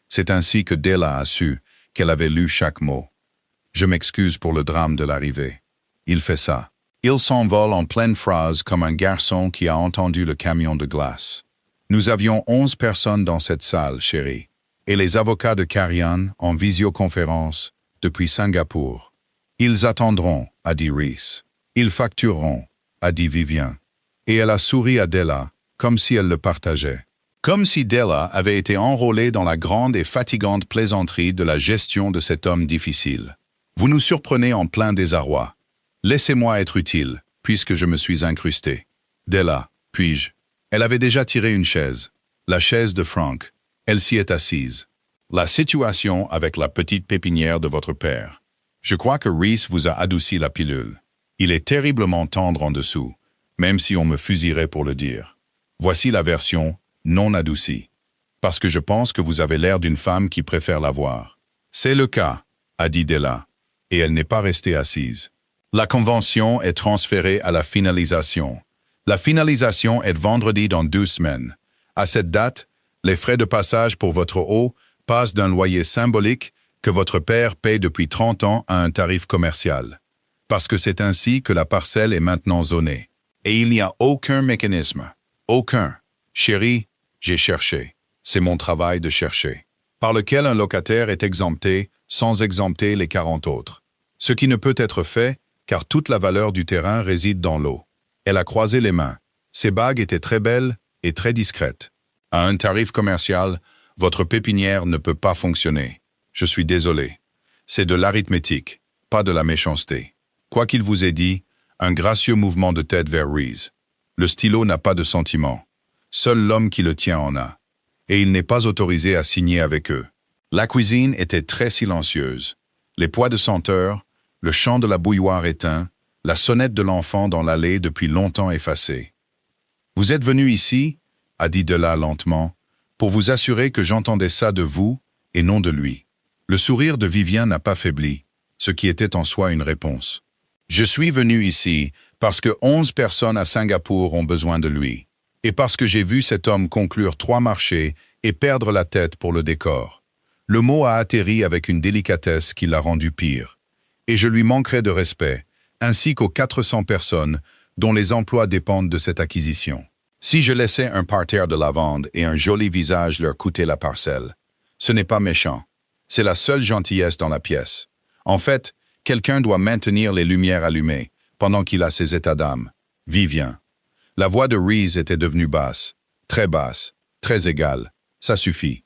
C'est ainsi que Della a su qu'elle avait lu chaque mot. Je m'excuse pour le drame de l'arrivée. Il fait ça. Il s'envole en pleine phrase comme un garçon qui a entendu le camion de glace. Nous avions 11 personnes dans cette salle, chérie, et les avocats de Karian en visioconférence depuis Singapour. Ils attendront, a dit Reese. Ils factureront, a dit Vivien. Et elle a souri à Della, comme si elle le partageait. Comme si Della avait été enrôlée dans la grande et fatigante plaisanterie de la gestion de cet homme difficile. Vous nous surprenez en plein désarroi. Laissez-moi être utile, puisque je me suis incrusté. Della, puis-je? Elle avait déjà tiré une chaise. La chaise de Frank. Elle s'y est assise. La situation avec la petite pépinière de votre père. Je crois que Reese vous a adouci la pilule. Il est terriblement tendre en dessous, même si on me fusillerait pour le dire. Voici la version non adoucie. Parce que je pense que vous avez l'air d'une femme qui préfère la voir. C'est le cas, a dit Della, et elle n'est pas restée assise. La convention est transférée à la finalisation. La finalisation est vendredi dans 2 semaines. À cette date, les frais de passage pour votre eau passent d'un loyer symbolique que votre père paye depuis 30 ans à un tarif commercial. Parce que c'est ainsi que la parcelle est maintenant zonée. Et il n'y a aucun mécanisme. Aucun. Chérie, j'ai cherché. C'est mon travail de chercher. Par lequel un locataire est exempté sans exempter les 40 autres. Ce qui ne peut être fait, car toute la valeur du terrain réside dans l'eau. Elle a croisé les mains. Ses bagues étaient très belles et très discrètes. À un tarif commercial, votre pépinière ne peut pas fonctionner. Je suis désolé. C'est de l'arithmétique, pas de la méchanceté. Quoi qu'il vous ait dit, un gracieux mouvement de tête vers Reese. Le stylo n'a pas de sentiment. Seul l'homme qui le tient en a. Et il n'est pas autorisé à signer avec eux. La cuisine était très silencieuse. Les poids de senteur, le chant de la bouilloire éteint, la sonnette de l'enfant dans l'allée depuis longtemps effacée. « Vous êtes venu ici, » a dit Della lentement, « pour vous assurer que j'entendais ça de vous et non de lui. » Le sourire de Vivien n'a pas faibli, ce qui était en soi une réponse. « Je suis venu ici parce que 11 personnes à Singapour ont besoin de lui. Et parce que j'ai vu cet homme conclure 3 marchés et perdre la tête pour le décor. Le mot a atterri avec une délicatesse qui l'a rendu pire. Et je lui manquerai de respect, ainsi qu'aux 400 personnes dont les emplois dépendent de cette acquisition. Si je laissais un parterre de lavande et un joli visage leur coûter la parcelle, ce n'est pas méchant. C'est la seule gentillesse dans la pièce. En fait, quelqu'un doit maintenir les lumières allumées pendant qu'il a ses états d'âme. Vivien. La voix de Reese était devenue basse, très égale. Ça suffit.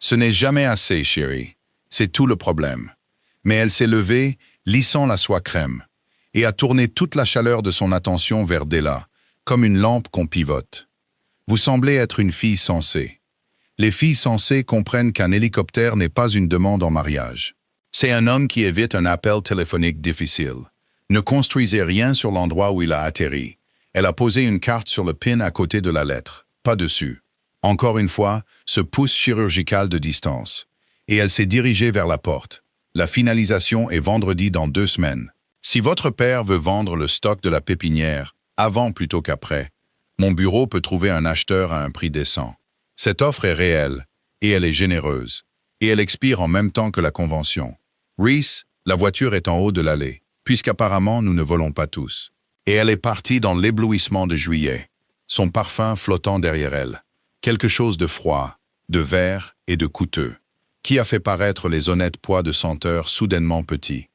Ce n'est jamais assez, chérie. C'est tout le problème. Mais elle s'est levée, lissant la soie crème, et a tourné toute la chaleur de son attention vers Della, comme une lampe qu'on pivote. Vous semblez être une fille sensée. Les filles sensées comprennent qu'un hélicoptère n'est pas une demande en mariage. C'est un homme qui évite un appel téléphonique difficile. Ne construisez rien sur l'endroit où il a atterri. Elle a posé une carte sur le pin à côté de la lettre, pas dessus. Encore une fois, ce pouce chirurgical de distance. Et elle s'est dirigée vers la porte. La finalisation est vendredi dans 2 semaines. Si votre père veut vendre le stock de la pépinière, avant plutôt qu'après, mon bureau peut trouver un acheteur à un prix décent. Cette offre est réelle, et elle est généreuse. Et elle expire en même temps que la convention. Reese, la voiture est en haut de l'allée, puisqu'apparemment nous ne volons pas tous. Et elle est partie dans l'éblouissement de juillet, son parfum flottant derrière elle. Quelque chose de froid, de vert et de coûteux, qui a fait paraître les honnêtes poids de senteur soudainement petits.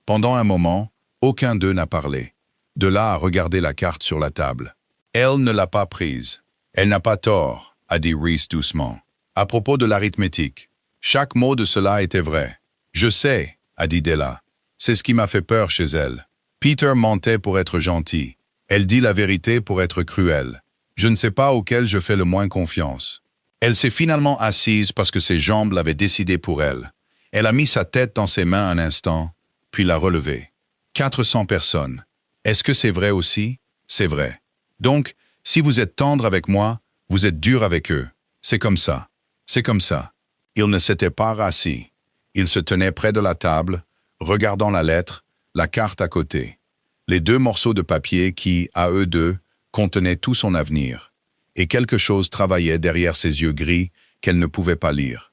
Pendant un moment, aucun d'eux n'a parlé. De là à regarder la carte sur la table. Elle ne l'a pas prise. Elle n'a pas tort, a dit Reese doucement. À propos de l'arithmétique, chaque mot de cela était vrai. Je sais, a dit Della. C'est ce qui m'a fait peur chez elle. Peter mentait pour être gentil. Elle dit la vérité pour être cruelle. Je ne sais pas auquel je fais le moins confiance. Elle s'est finalement assise parce que ses jambes l'avaient décidé pour elle. Elle a mis sa tête dans ses mains un instant, puis l'a relevée. 400 personnes. Est-ce que c'est vrai aussi? C'est vrai. Donc, si vous êtes tendre avec moi, vous êtes dur avec eux. C'est comme ça. C'est comme ça. Il ne s'était pas rassis. Il se tenait près de la table, regardant la lettre, la carte à côté. Les 2 morceaux de papier qui, à eux deux, contenaient tout son avenir. Et quelque chose travaillait derrière ses yeux gris qu'elle ne pouvait pas lire.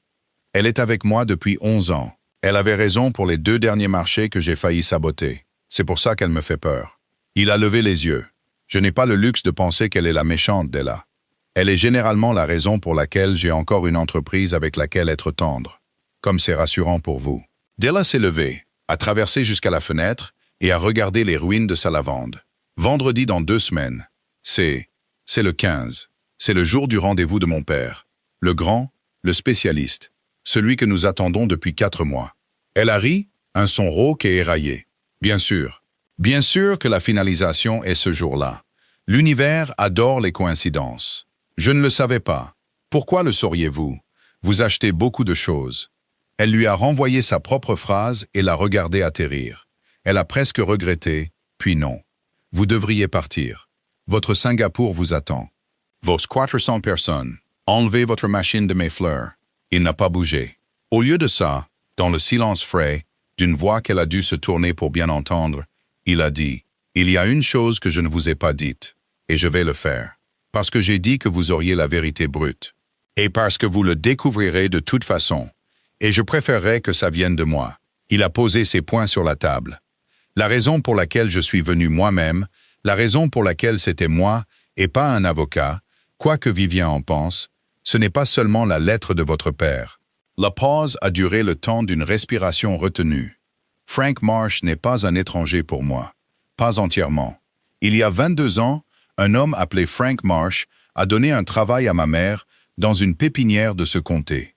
Elle est avec moi depuis 11 ans. Elle avait raison pour les 2 derniers marchés que j'ai failli saboter. C'est pour ça qu'elle me fait peur. Il a levé les yeux. Je n'ai pas le luxe de penser qu'elle est la méchante, Della. Elle est généralement la raison pour laquelle j'ai encore une entreprise avec laquelle être tendre. Comme c'est rassurant pour vous. Della s'est levée, a traversé jusqu'à la fenêtre et a regardé les ruines de sa lavande. Vendredi dans 2 semaines. C'est le 15. C'est le jour du rendez-vous de mon père. Le grand, le spécialiste. Celui que nous attendons depuis 4 mois. Elle a ri, un son rauque et éraillé. Bien sûr. Bien sûr que la finalisation est ce jour-là. L'univers adore les coïncidences. Je ne le savais pas. Pourquoi le sauriez-vous? Vous achetez beaucoup de choses. Elle lui a renvoyé sa propre phrase et l'a regardé atterrir. Elle a presque regretté, puis non. Vous devriez partir. Votre Singapour vous attend. Vos 400 personnes. Enlevez votre machine de mes fleurs. Il n'a pas bougé. Au lieu de ça, dans le silence frais, d'une voix qu'elle a dû se tourner pour bien entendre, il a dit « Il y a une chose que je ne vous ai pas dite, et je vais le faire. Parce que j'ai dit que vous auriez la vérité brute. Et parce que vous le découvrirez de toute façon. Et je préférerais que ça vienne de moi. » Il a posé ses poings sur la table. La raison pour laquelle je suis venu moi-même, la raison pour laquelle c'était moi, et pas un avocat, quoi que Vivien en pense, ce n'est pas seulement la lettre de votre père. La pause a duré le temps d'une respiration retenue. Frank Marsh n'est pas un étranger pour moi. Pas entièrement. Il y a 22 ans, un homme appelé Frank Marsh a donné un travail à ma mère dans une pépinière de ce comté,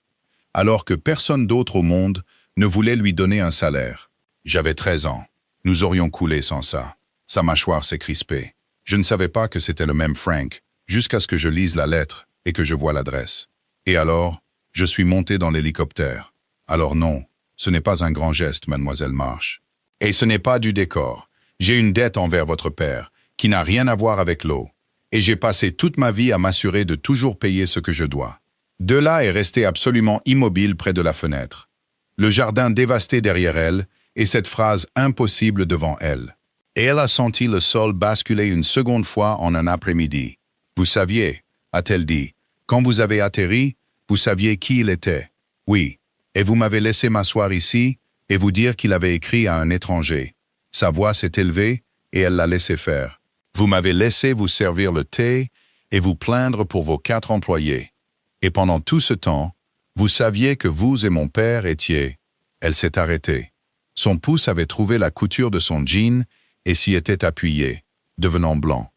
alors que personne d'autre au monde ne voulait lui donner un salaire. J'avais 13 ans. Nous aurions coulé sans ça. Sa mâchoire s'est crispée. Je ne savais pas que c'était le même Frank, jusqu'à ce que je lise la lettre et que je vois l'adresse. Et alors, je suis monté dans l'hélicoptère. Alors non, ce n'est pas un grand geste, mademoiselle Marsh. Et ce n'est pas du décor. J'ai une dette envers votre père, qui n'a rien à voir avec l'eau. Et j'ai passé toute ma vie à m'assurer de toujours payer ce que je dois. De là est resté absolument immobile près de la fenêtre. Le jardin dévasté derrière elle, et cette phrase impossible devant elle. Et elle a senti le sol basculer une seconde fois en un après-midi. « Vous saviez, a-t-elle dit, quand vous avez atterri, vous saviez qui il était. Oui, et vous m'avez laissé m'asseoir ici et vous dire qu'il avait écrit à un étranger. Sa voix s'est élevée et elle l'a laissé faire. Vous m'avez laissé vous servir le thé et vous plaindre pour vos 4 employés. Et pendant tout ce temps, vous saviez que vous et mon père étiez... » Elle s'est arrêtée. Son pouce avait trouvé la couture de son jean et s'y était appuyé, devenant blanc.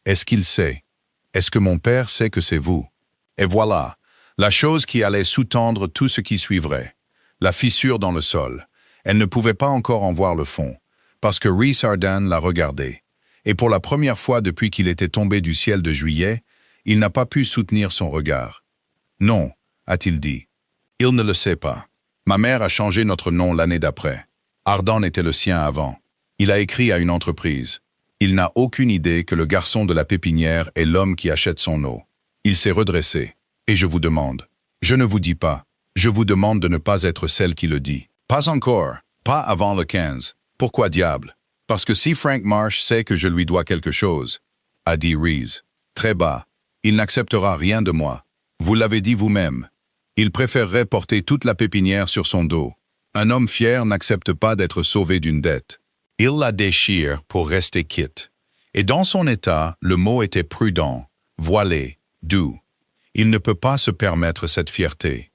Est-ce qu'il sait? Est-ce que mon père sait que c'est vous? Et voilà, la chose qui allait sous-tendre tout ce qui suivrait. La fissure dans le sol. Elle ne pouvait pas encore en voir le fond, parce que Rhys Ardan l'a regardé. Et pour la première fois depuis qu'il était tombé du ciel de juillet, il n'a pas pu soutenir son regard. « Non », a-t-il dit. « Il ne le sait pas. Ma mère a changé notre nom l'année d'après. Ardan était le sien avant. Il a écrit à une entreprise. Il n'a aucune idée que le garçon de la pépinière est l'homme qui achète son eau. Il s'est redressé. Et je vous demande. Je ne vous dis pas. Je vous demande de ne pas être celle qui le dit. Pas encore. Pas avant le 15. Pourquoi diable? Parce que si Frank Marsh sait que je lui dois quelque chose, a dit Rhys, très bas, il n'acceptera rien de moi. Vous l'avez dit vous-même. Il préférerait porter toute la pépinière sur son dos. Un homme fier n'accepte pas d'être sauvé d'une dette. Il la déchire pour rester quitte. Et dans son état, le mot était prudent, voilé, doux. Il ne peut pas se permettre cette fierté.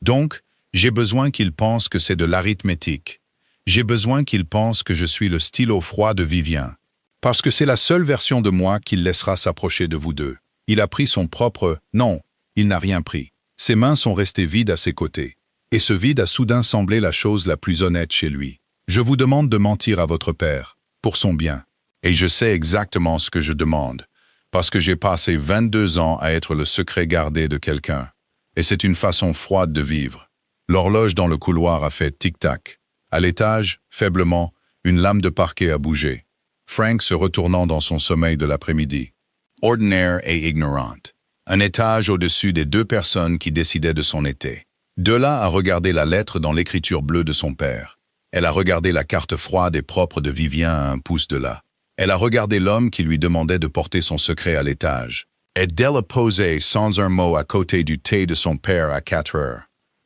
Donc, j'ai besoin qu'il pense que c'est de l'arithmétique. J'ai besoin qu'il pense que je suis le stylo froid de Vivien. Parce que c'est la seule version de moi qu'il laissera s'approcher de vous deux. Il a pris son propre... Non, il n'a rien pris. Ses mains sont restées vides à ses côtés. Et ce vide a soudain semblé la chose la plus honnête chez lui. Je vous demande de mentir à votre père, pour son bien. Et je sais exactement ce que je demande, parce que j'ai passé 22 ans à être le secret gardé de quelqu'un. Et c'est une façon froide de vivre. L'horloge dans le couloir a fait tic-tac. À l'étage, faiblement, une lame de parquet a bougé. Frank se retournant dans son sommeil de l'après-midi. Ordinaire et ignorante. Un étage au-dessus des 2 personnes qui décidaient de son été. De là a regardé la lettre dans l'écriture bleue de son père. Elle a regardé la carte froide et propre de Vivien à un pouce de là. Elle a regardé l'homme qui lui demandait de porter son secret à l'étage. Et d'elle a posé sans un mot à côté du thé de son père à 4 heures.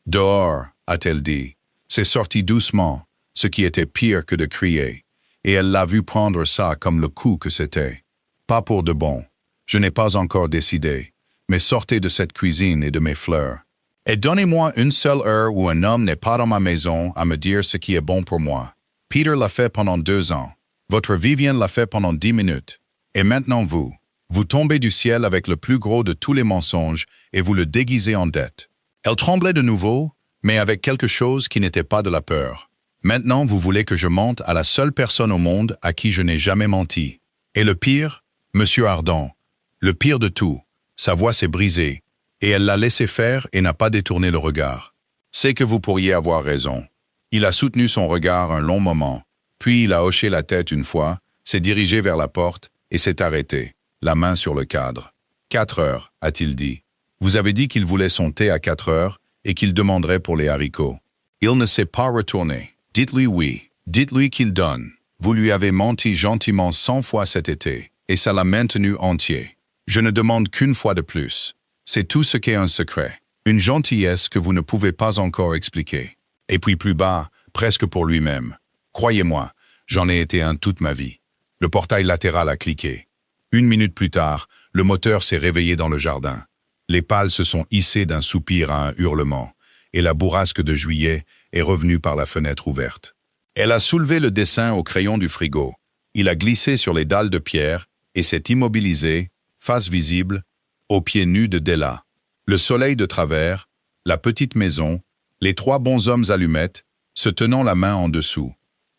Dehors, a-t-elle dit. C'est sorti doucement, ce qui était pire que de crier. Et elle l'a vu prendre ça comme le coup que c'était. Pas pour de bon. Je n'ai pas encore décidé. Mais sortez de cette cuisine et de mes fleurs. Et donnez-moi une seule heure où un homme n'est pas dans ma maison à me dire ce qui est bon pour moi. Peter l'a fait pendant 2 ans. Votre Vivien l'a fait pendant 10 minutes. Et maintenant vous tombez du ciel avec le plus gros de tous les mensonges et vous le déguisez en dette. Elle tremblait de nouveau, mais avec quelque chose qui n'était pas de la peur. Maintenant vous voulez que je mente à la seule personne au monde à qui je n'ai jamais menti. Et le pire, Monsieur Ardan, le pire de tout, sa voix s'est brisée, Et elle l'a laissé faire et n'a pas détourné le regard. C'est que vous pourriez avoir raison. Il a soutenu son regard un long moment, puis il a hoché la tête une fois, s'est dirigé vers la porte et s'est arrêté, la main sur le cadre. 4 heures, a-t-il dit. Vous avez dit qu'il voulait son thé à 4 heures et qu'il demanderait pour les haricots. Il ne s'est pas retourné. Dites-lui oui. Dites-lui qu'il donne. Vous lui avez menti gentiment 100 fois cet été, et ça l'a maintenu entier. Je ne demande qu'une fois de plus. C'est tout ce qu'est un secret. Une gentillesse que vous ne pouvez pas encore expliquer. Et puis plus bas, presque pour lui-même. Croyez-moi, j'en ai été un toute ma vie. Le portail latéral a cliqué. 1 minute plus tard, le moteur s'est réveillé dans le jardin. Les pales se sont hissées d'un soupir à un hurlement, et la bourrasque de juillet est revenue par la fenêtre ouverte. Elle a soulevé le dessin au crayon du frigo. Il a glissé sur les dalles de pierre et s'est immobilisé, face visible, aux pieds nus de Della. Le soleil de travers, la petite maison, les 3 bonshommes allumettes, se tenant la main en dessous.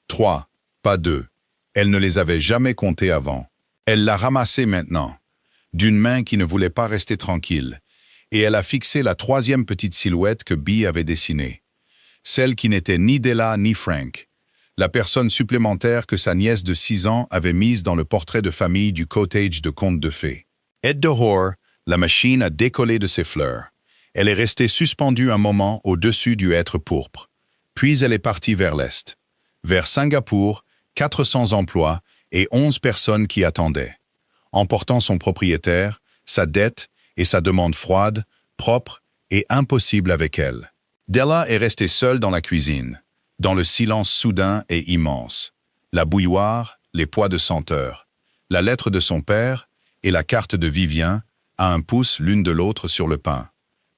3, pas 2. Elle ne les avait jamais comptés avant. Elle l'a ramassé maintenant, d'une main qui ne voulait pas rester tranquille, et elle a fixé la 3e petite silhouette que Bee avait dessinée. Celle qui n'était ni Della ni Frank. La personne supplémentaire que sa nièce de 6 ans avait mise dans le portrait de famille du cottage de conte de fées. Aide dehors, la machine a décollé de ses fleurs. Elle est restée suspendue un moment au-dessus du hêtre pourpre. Puis elle est partie vers l'est. Vers Singapour, 400 emplois et 11 personnes qui attendaient. Emportant son propriétaire, sa dette et sa demande froide, propre et impossible avec elle. Della est restée seule dans la cuisine, dans le silence soudain et immense. La bouilloire, les pois de senteur, la lettre de son père et la carte de Vivien, à 1 pouce l'une de l'autre sur le pain,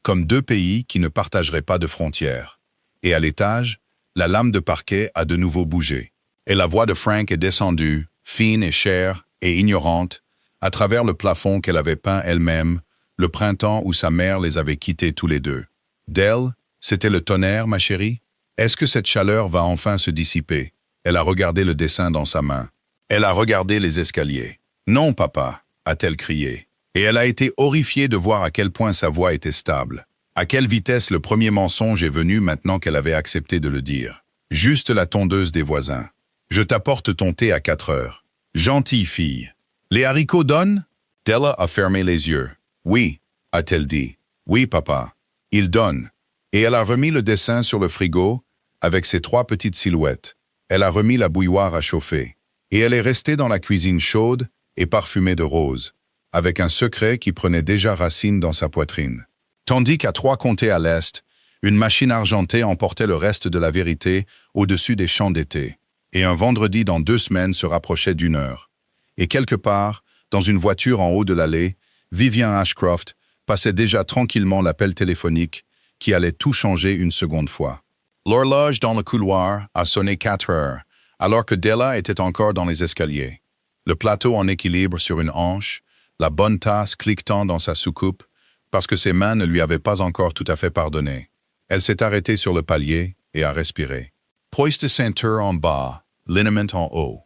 comme 2 pays qui ne partageraient pas de frontières. Et à l'étage, la lame de parquet a de nouveau bougé. Et la voix de Frank est descendue, fine et chère et ignorante, à travers le plafond qu'elle avait peint elle-même, le printemps où sa mère les avait quittés tous les deux. Dell, c'était le tonnerre, ma chérie? Est-ce que cette chaleur va enfin se dissiper? Elle a regardé le dessin dans sa main. Elle a regardé les escaliers. Non, papa, a-t-elle crié. Et elle a été horrifiée de voir à quel point sa voix était stable. À quelle vitesse le premier mensonge est venu maintenant qu'elle avait accepté de le dire. Juste la tondeuse des voisins. Je t'apporte ton thé à 4 heures. Gentille fille. Les haricots donnent? Della a fermé les yeux. Oui, a-t-elle dit. Oui, papa. Ils donnent. Et elle a remis le dessin sur le frigo, avec ses 3 petites silhouettes. Elle a remis la bouilloire à chauffer. Et elle est restée dans la cuisine chaude et parfumée de rose, avec un secret qui prenait déjà racine dans sa poitrine. Tandis qu'à 3 comtés à l'est, une machine argentée emportait le reste de la vérité au-dessus des champs d'été. Et un vendredi dans 2 semaines se rapprochait d'1 heure. Et quelque part, dans une voiture en haut de l'allée, Vivien Ashcroft passait déjà tranquillement l'appel téléphonique qui allait tout changer une seconde fois. L'horloge dans le couloir a sonné 4 heures, alors que Della était encore dans les escaliers. Le plateau en équilibre sur une hanche, la bonne tasse cliquetant dans sa soucoupe, parce que ses mains ne lui avaient pas encore tout à fait pardonné. Elle s'est arrêtée sur le palier et a respiré. Poiste de ceinture en bas, liniment en haut.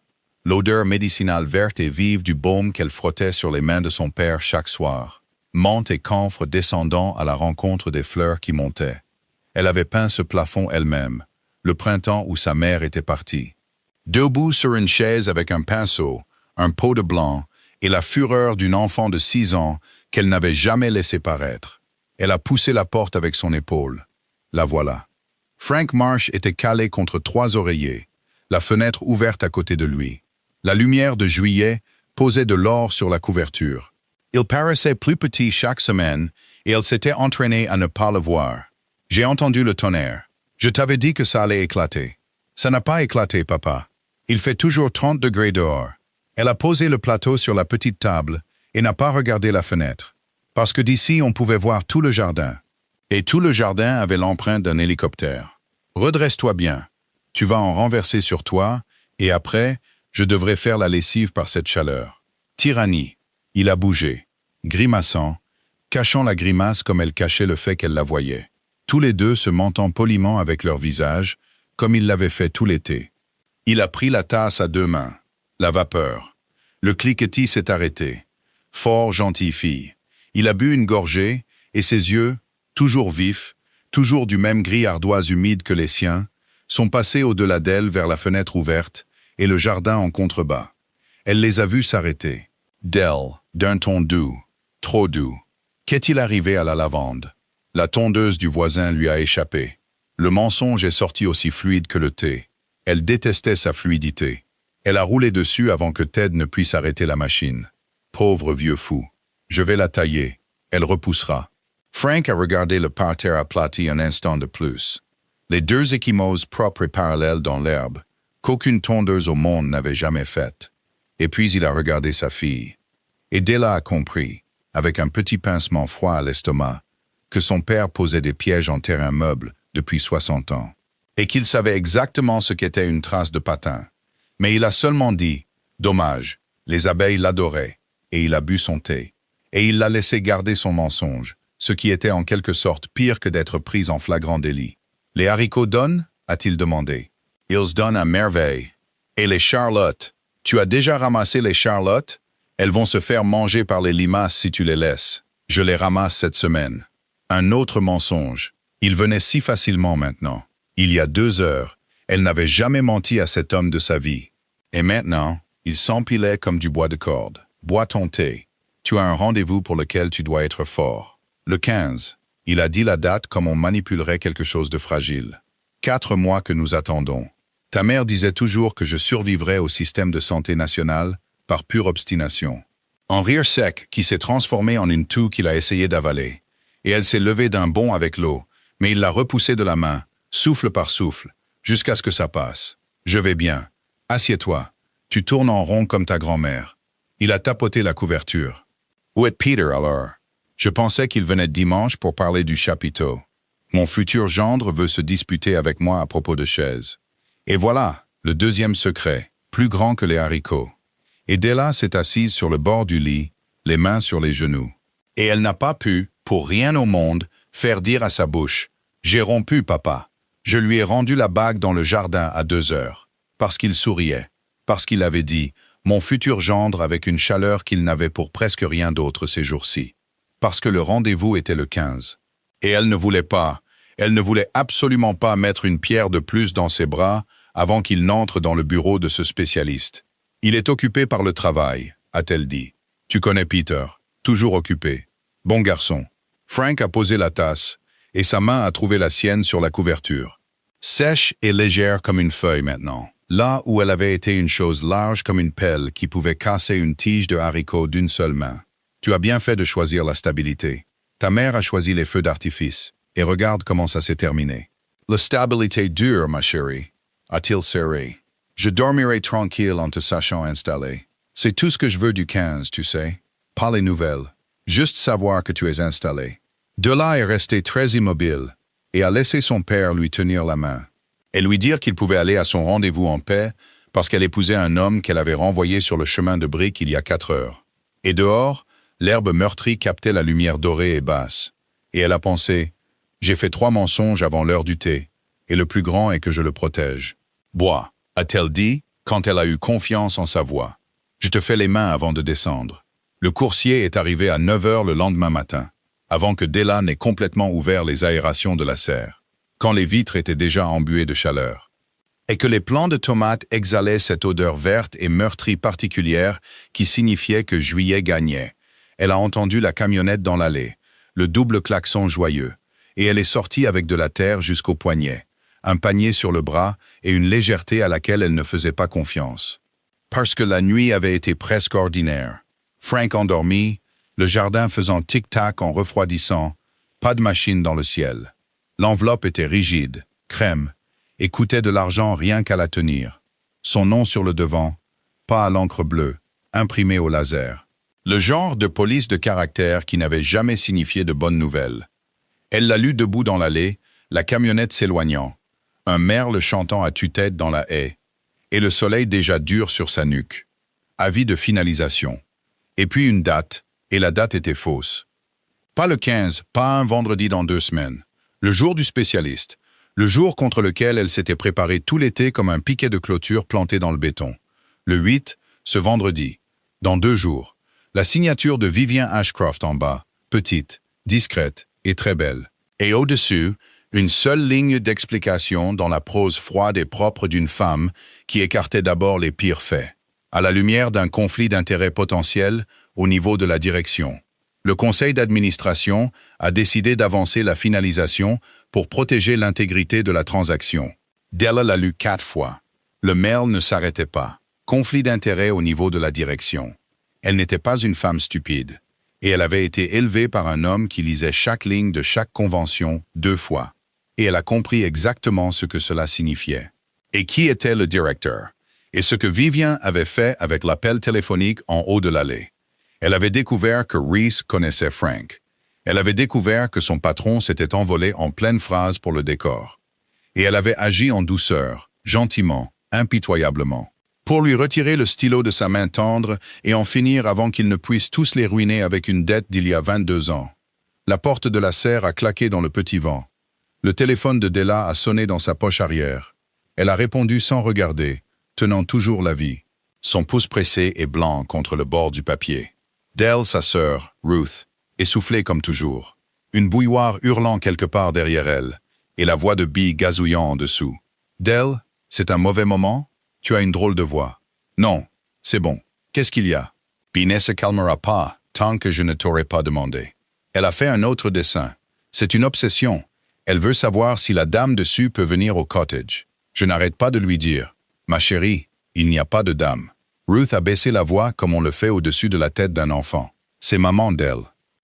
L'odeur médicinale verte et vive du baume qu'elle frottait sur les mains de son père chaque soir. Menthe et camphre descendant à la rencontre des fleurs qui montaient. Elle avait peint ce plafond elle-même, le printemps où sa mère était partie. Debout sur une chaise avec un pinceau, un pot de blanc et la fureur d'une enfant de 6 ans qu'elle n'avait jamais laissé paraître. Elle a poussé la porte avec son épaule. La voilà. Frank Marsh était calé contre 3 oreillers, la fenêtre ouverte à côté de lui. La lumière de juillet posait de l'or sur la couverture. Il paraissait plus petit chaque semaine et elle s'était entraînée à ne pas le voir. J'ai entendu le tonnerre. Je t'avais dit que ça allait éclater. Ça n'a pas éclaté, papa. Il fait toujours 30 degrés dehors. Elle a posé le plateau sur la petite table et n'a pas regardé la fenêtre. Parce que d'ici, on pouvait voir tout le jardin. Et tout le jardin avait l'empreinte d'un hélicoptère. Redresse-toi bien. Tu vas en renverser sur toi, et après, je devrais faire la lessive par cette chaleur. Tyrannie. Il a bougé, grimaçant, cachant la grimace comme elle cachait le fait qu'elle la voyait. Tous les deux se mentant poliment avec leur visage, comme ils l'avaient fait tout l'été. Il a pris la tasse à 2 mains. La vapeur. Le cliquetis s'est arrêté. Fort gentille fille. Il a bu une gorgée, et ses yeux, toujours vifs, toujours du même gris ardoise humide que les siens, sont passés au-delà d'elle vers la fenêtre ouverte et le jardin en contrebas. Elle les a vus s'arrêter. D'elle, d'un ton doux, trop doux. Qu'est-il arrivé à la lavande? La tondeuse du voisin lui a échappé. Le mensonge est sorti aussi fluide que le thé. Elle détestait sa fluidité. Elle a roulé dessus avant que Ted ne puisse arrêter la machine. Pauvre vieux fou. Je vais la tailler. Elle repoussera. Frank a regardé le parterre aplati un instant de plus. Les deux ecchymoses propres et parallèles dans l'herbe, qu'aucune tondeuse au monde n'avait jamais faites. Et puis il a regardé sa fille. Et Della a compris, avec un petit pincement froid à l'estomac, que son père posait des pièges en terrain meuble depuis 60 ans. Et qu'il savait exactement ce qu'était une trace de patin. Mais il a seulement dit « Dommage, les abeilles l'adoraient » et il a bu son thé. Et il l'a laissé garder son mensonge, ce qui était en quelque sorte pire que d'être pris en flagrant délit. « Les haricots donnent » a-t-il demandé. « Ils donnent à merveille. Et les charlottes, tu as déjà ramassé les charlottes? Elles vont se faire manger par les limaces si tu les laisses. Je les ramasse cette semaine. » Un autre mensonge. Il venait si facilement maintenant. Il y a 2 heures, elle n'avait jamais menti à cet homme de sa vie. Et maintenant, il s'empilait comme du bois de corde. Bois ton thé. Tu as un rendez-vous pour lequel tu dois être fort. Le 15. Il a dit la date comme on manipulerait quelque chose de fragile. 4 mois que nous attendons. Ta mère disait toujours que je survivrais au système de santé national par pure obstination. Un rire sec qui s'est transformé en une toux qu'il a essayé d'avaler. Et elle s'est levée d'un bond avec l'eau, mais il l'a repoussée de la main, souffle par souffle, jusqu'à ce que ça passe. Je vais bien. Assieds-toi. Tu tournes en rond comme ta grand-mère. Il a tapoté la couverture. Où est Peter alors? Je pensais qu'il venait dimanche pour parler du chapiteau. Mon futur gendre veut se disputer avec moi à propos de chaises. Et voilà, le deuxième secret, plus grand que les haricots. Et Della s'est assise sur le bord du lit, les mains sur les genoux. Et elle n'a pas pu, pour rien au monde, faire dire à sa bouche « J'ai rompu, papa. Je lui ai rendu la bague dans le jardin à 2 heures. » Parce qu'il souriait, parce qu'il avait dit « Mon futur gendre avec une chaleur qu'il n'avait pour presque rien d'autre ces jours-ci. » Parce que le rendez-vous était le 15. Et elle ne voulait absolument pas mettre une pierre de plus dans ses bras avant qu'il n'entre dans le bureau de ce spécialiste. « Il est occupé par le travail, » a-t-elle dit. « Tu connais Peter, toujours occupé. Bon garçon. » Frank a posé la tasse, et sa main a trouvé la sienne sur la couverture. Sèche et légère comme une feuille maintenant, là où elle avait été une chose large comme une pelle qui pouvait casser une tige de haricots d'une seule main. Tu as bien fait de choisir la stabilité. Ta mère a choisi les feux d'artifice, et regarde comment ça s'est terminé. La stabilité dure, ma chérie, a-t-il serré. Je dormirai tranquille en te sachant installé. C'est tout ce que je veux du 15, tu sais. Pas les nouvelles. Juste savoir que tu es installé. Della est resté très immobile et a laissé son père lui tenir la main et lui dire qu'il pouvait aller à son rendez-vous en paix parce qu'elle épousait un homme qu'elle avait renvoyé sur le chemin de briques il y a 4 heures. Et dehors, l'herbe meurtrie captait la lumière dorée et basse. Et elle a pensé, j'ai fait 3 mensonges avant l'heure du thé, et le plus grand est que je le protège. Bois, a-t-elle dit, quand elle a eu confiance en sa voix. Je te fais les mains avant de descendre. Le coursier est arrivé à 9 heures le lendemain matin, avant que Della n'ait complètement ouvert les aérations de la serre, quand les vitres étaient déjà embuées de chaleur, et que les plants de tomates exhalaient cette odeur verte et meurtrie particulière qui signifiait que juillet gagnait. Elle a entendu la camionnette dans l'allée, le double klaxon joyeux, et elle est sortie avec de la terre jusqu'au poignet, un panier sur le bras et une légèreté à laquelle elle ne faisait pas confiance. Parce que la nuit avait été presque ordinaire. Frank endormi, le jardin faisant tic-tac en refroidissant, pas de machine dans le ciel. L'enveloppe était rigide, crème, et coûtait de l'argent rien qu'à la tenir. Son nom sur le devant, pas à l'encre bleue, imprimé au laser. Le genre de police de caractère qui n'avait jamais signifié de bonnes nouvelles. Elle l'a lu debout dans l'allée, la camionnette s'éloignant, un merle chantant à tue-tête dans la haie, et le soleil déjà dur sur sa nuque. Avis de finalisation. Et puis une date, et la date était fausse. Pas le 15, pas un vendredi dans 2 semaines. Le jour du spécialiste, le jour contre lequel elle s'était préparée tout l'été comme un piquet de clôture planté dans le béton. Le 8, ce vendredi. Dans 2 jours. La signature de Vivien Ashcroft en bas, petite, discrète et très belle. Et au-dessus, une seule ligne d'explication dans la prose froide et propre d'une femme qui écartait d'abord les pires faits. À la lumière d'un conflit d'intérêts potentiel au niveau de la direction, le conseil d'administration a décidé d'avancer la finalisation pour protéger l'intégrité de la transaction. Della l'a lu 4 fois. Le mail ne s'arrêtait pas. Conflit d'intérêts au niveau de la direction. Elle n'était pas une femme stupide. Et elle avait été élevée par un homme qui lisait chaque ligne de chaque convention 2 fois. Et elle a compris exactement ce que cela signifiait. Et qui était le directeur? Et ce que Vivian avait fait avec l'appel téléphonique en haut de l'allée. Elle avait découvert que Reese connaissait Frank. Elle avait découvert que son patron s'était envolé en pleine phrase pour le décor. Et elle avait agi en douceur, gentiment, impitoyablement, pour lui retirer le stylo de sa main tendre et en finir avant qu'ils ne puissent tous les ruiner avec une dette d'il y a 22 ans. La porte de la serre a claqué dans le petit vent. Le téléphone de Della a sonné dans sa poche arrière. Elle a répondu sans regarder, tenant toujours la vie, son pouce pressé et blanc contre le bord du papier. Dell, sa sœur, Ruth, essoufflée comme toujours. Une bouilloire hurlant quelque part derrière elle, et la voix de Bee gazouillant en dessous. Dell, c'est un mauvais moment? Tu as une drôle de voix. Non, c'est bon. Qu'est-ce qu'il y a? Bee ne se calmera pas, tant que je ne t'aurai pas demandé. Elle a fait un autre dessin. C'est une obsession. Elle veut savoir si la dame dessus peut venir au cottage. Je n'arrête pas de lui dire. Ma chérie, il n'y a pas de dame. Ruth a baissé la voix comme on le fait au-dessus de la tête d'un enfant. C'est maman d'elle.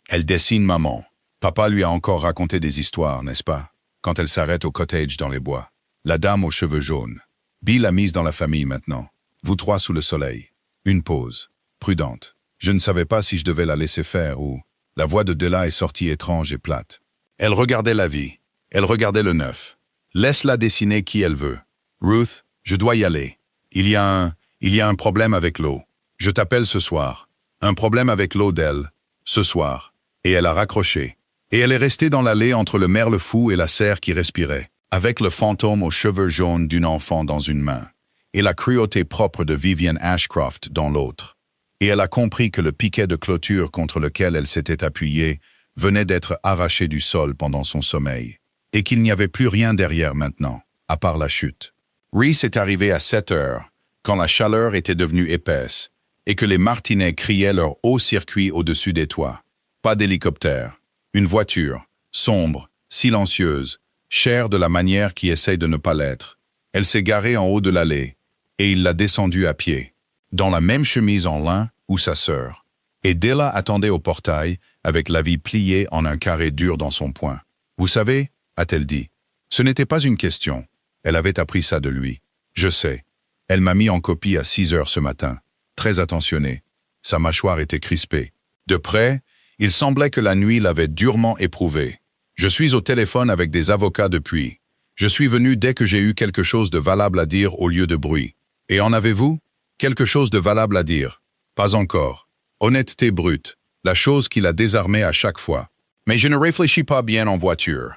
Elle dessine maman. Papa lui a encore raconté des histoires, n'est-ce pas? Quand elle s'arrête au cottage dans les bois. La dame aux cheveux jaunes. Bee l'a mise dans la famille maintenant. Vous 3 sous le soleil. Une pause. Prudente. Je ne savais pas si je devais la laisser faire ou... La voix de Della est sortie étrange et plate. Elle regardait la vie. Elle regardait le neuf. Laisse-la dessiner qui elle veut. Ruth, je dois y aller. Il y a un problème avec l'eau. Je t'appelle ce soir. Un problème avec l'eau d'elle. Ce soir. Et elle a raccroché. Et elle est restée dans l'allée entre le merle fou et la cerf qui respirait, avec le fantôme aux cheveux jaunes d'une enfant dans une main, et la cruauté propre de Vivian Ashcroft dans l'autre. Et elle a compris que le piquet de clôture contre lequel elle s'était appuyée venait d'être arraché du sol pendant son sommeil, et qu'il n'y avait plus rien derrière maintenant, à part la chute. Reese est arrivé à 7 heures, quand la chaleur était devenue épaisse, et que les martinets criaient leur haut circuit au-dessus des toits. Pas d'hélicoptère. Une voiture, sombre, silencieuse, chère de la manière qui essaye de ne pas l'être. Elle s'est garée en haut de l'allée, et il l'a descendue à pied, dans la même chemise en lin où sa sœur. Et Della attendait au portail, avec la vie pliée en un carré dur dans son poing. « Vous savez, a-t-elle dit, ce n'était pas une question. Elle avait appris ça de lui. Je sais. Elle m'a mis en copie à 6 heures ce matin, très attentionnée. Sa mâchoire était crispée. De près, il semblait que la nuit l'avait durement éprouvée. Je suis au téléphone avec des avocats depuis. Je suis venu dès que j'ai eu quelque chose de valable à dire au lieu de bruit. Et en avez-vous? Quelque chose de valable à dire? Pas encore. Honnêteté brute, la chose qui l'a désarmé à chaque fois. Mais je ne réfléchis pas bien en voiture.